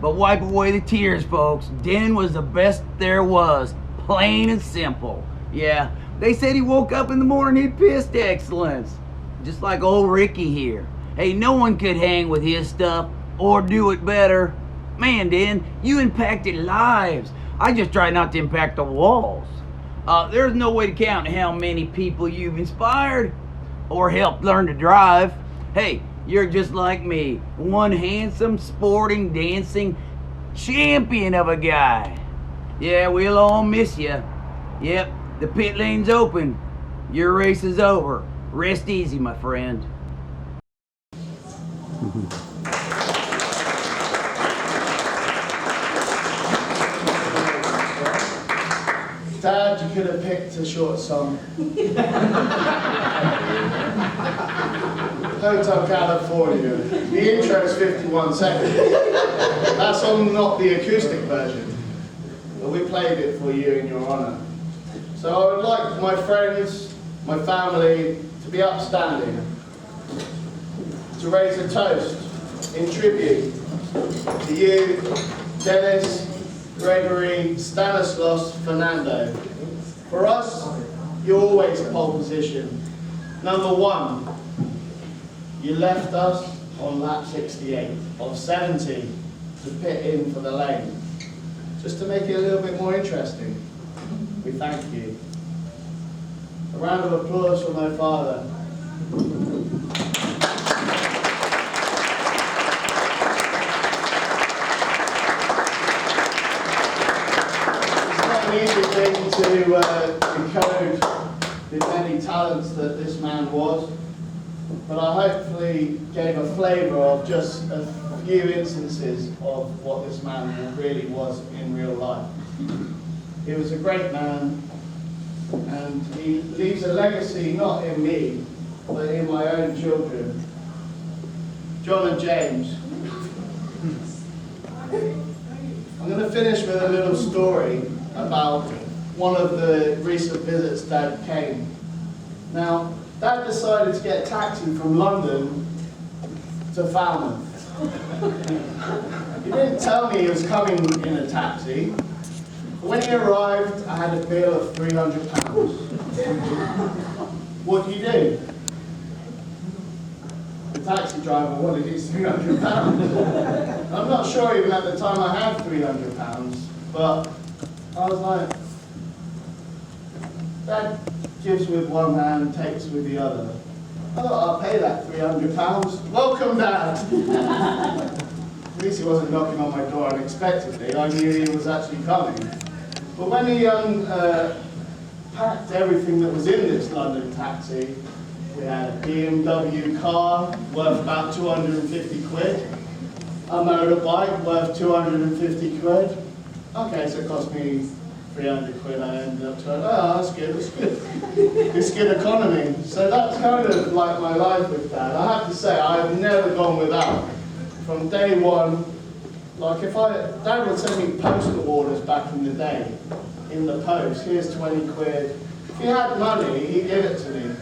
But wipe away the tears, folks. Den was the best there was. Plain and simple. Yeah, they said he woke up in the morning, he pissed excellence. Just like old Ricky here. Hey, no one could hang with his stuff or do it better. Man, Den, you impacted lives. I just try not to impact the walls. There's no way to count how many people you've inspired or helped learn to drive. Hey, you're just like me, one handsome, sporting, dancing champion of a guy. Yeah, we'll all miss you. Yep, the pit lane's open. Your race is over. Rest easy, my friend. Dad, you could have picked a short song. Hotel California. The intro is 51 seconds. That's on not the acoustic version, but we played it for you in your honour. So I would like my friends, my family, to be upstanding, to raise a toast in tribute to you, Dennis, Gregory, Stanislaus, Fernando. For us, you're always pole position. Number one, you left us on lap 68 of 70 to pit in for the lane. Just to make it a little bit more interesting, we thank you. A round of applause for my father. Easy thing to decode the many talents that this man was, but I hopefully gave a flavour of just a few instances of what this man really was in real life. He was a great man, and he leaves a legacy not in me, but in my own children, John and James. I'm going to finish with a little story about one of the recent visits Dad came. Now, Dad decided to get a taxi from London to Falmouth. He didn't tell me he was coming in a taxi. But when he arrived, I had a bill of £300. What do you do? The taxi driver wanted his £300. I'm not sure even at the time I had £300, but I was like, Dad gives with one hand, takes with the other. I thought, I'll pay that £300. Welcome, Dad. At least he wasn't knocking on my door unexpectedly. I knew he was actually coming. But when he packed everything that was in this London taxi, we had a BMW car worth about 250 quid, a motorbike worth 250 quid. Okay, so it cost me 300 quid. I ended up saying, oh, that's good, that's good. It's good economy. So that's kind of like my life with Dad. I have to say, I've never gone without. From day one, like Dad would send me postal orders back in the day, in the post. Here's 20 quid. If he had money, he'd give it to me.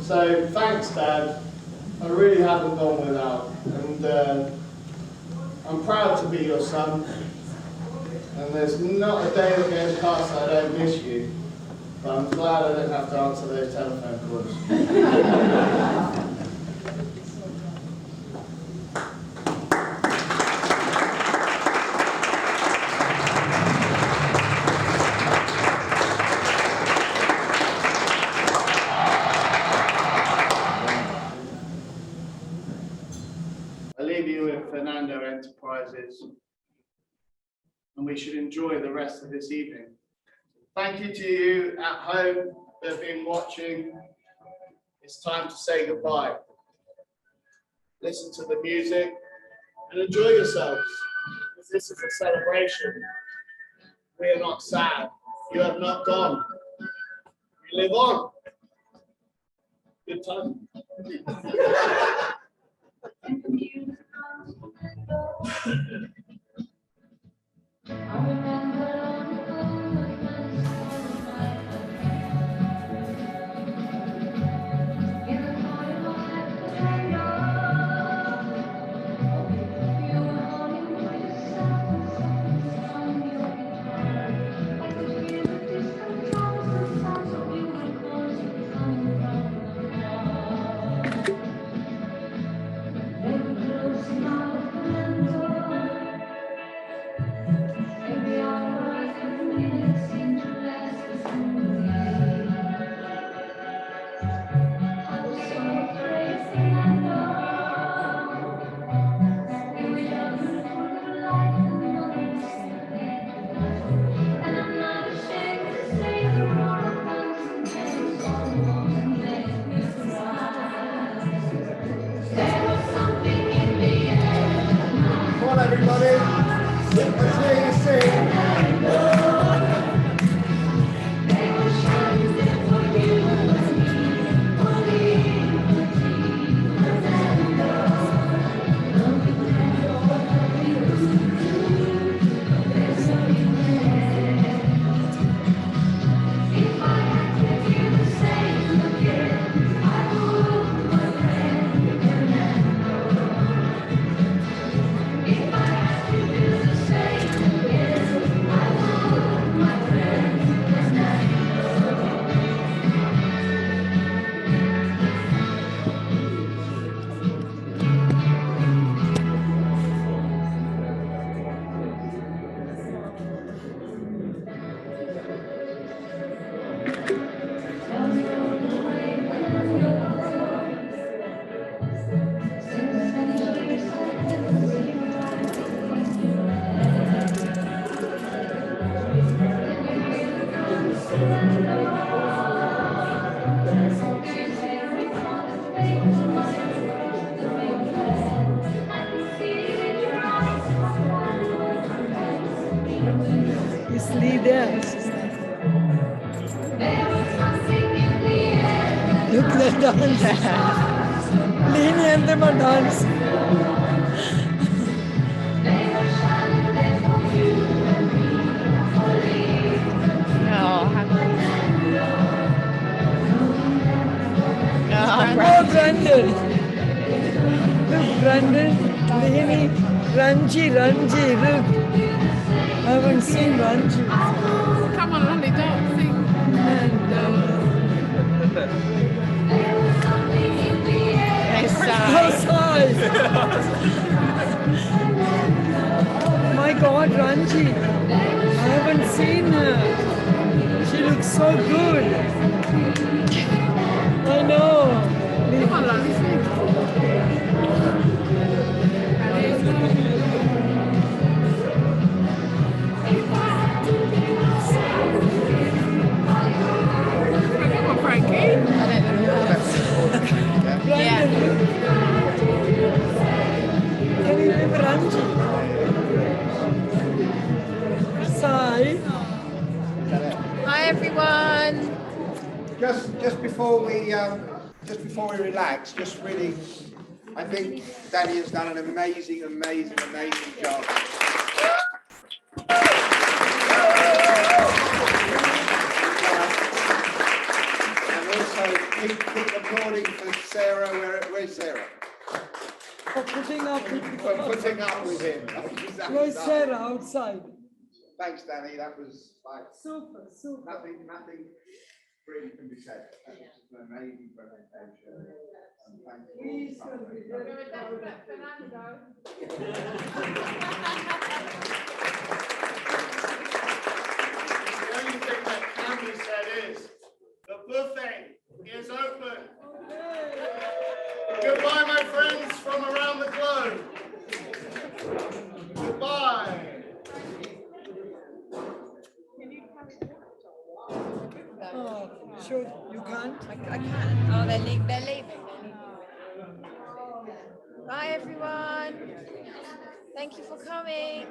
So thanks, Dad. I really haven't gone without. And I'm proud to be your son. And there's not a day that goes past that I don't miss you. But I'm glad I don't have to answer those telephone calls. I leave you with Fernando Enterprises, and we should enjoy the rest of this evening. Thank you to you at home that have been watching. It's time to say goodbye. Listen to the music and enjoy yourselves, because this is a celebration. We are not sad. You have not gone. You live on. Good time. dance. Lini and them are dancing. Oh, Brandon. Look, Brandon, Lini, Ranji, look. I haven't seen Ranji. Come on, Randy, dancing. How sad. My God, Ranji. I haven't seen her. She looks so good. I know. Come on, Randy, sing. Come on, Frankie. Brandon, can you remember Ranji? Sai. Hi everyone. Just before we relax, just really, I think Danny has done an amazing job. And also keep applauding for Sarah. Where's Sarah? For putting up with him. Where's Sarah outside? Thanks, Danny. That was like super. Nothing really can be said. That was just an amazing presentation. And thank you. The only thing that can be said is the buffet is open. Goodbye, my friends from around the globe. Goodbye. Oh, sure, you can't? I can't. Oh, they're leaving. Bye everyone. Thank you for coming.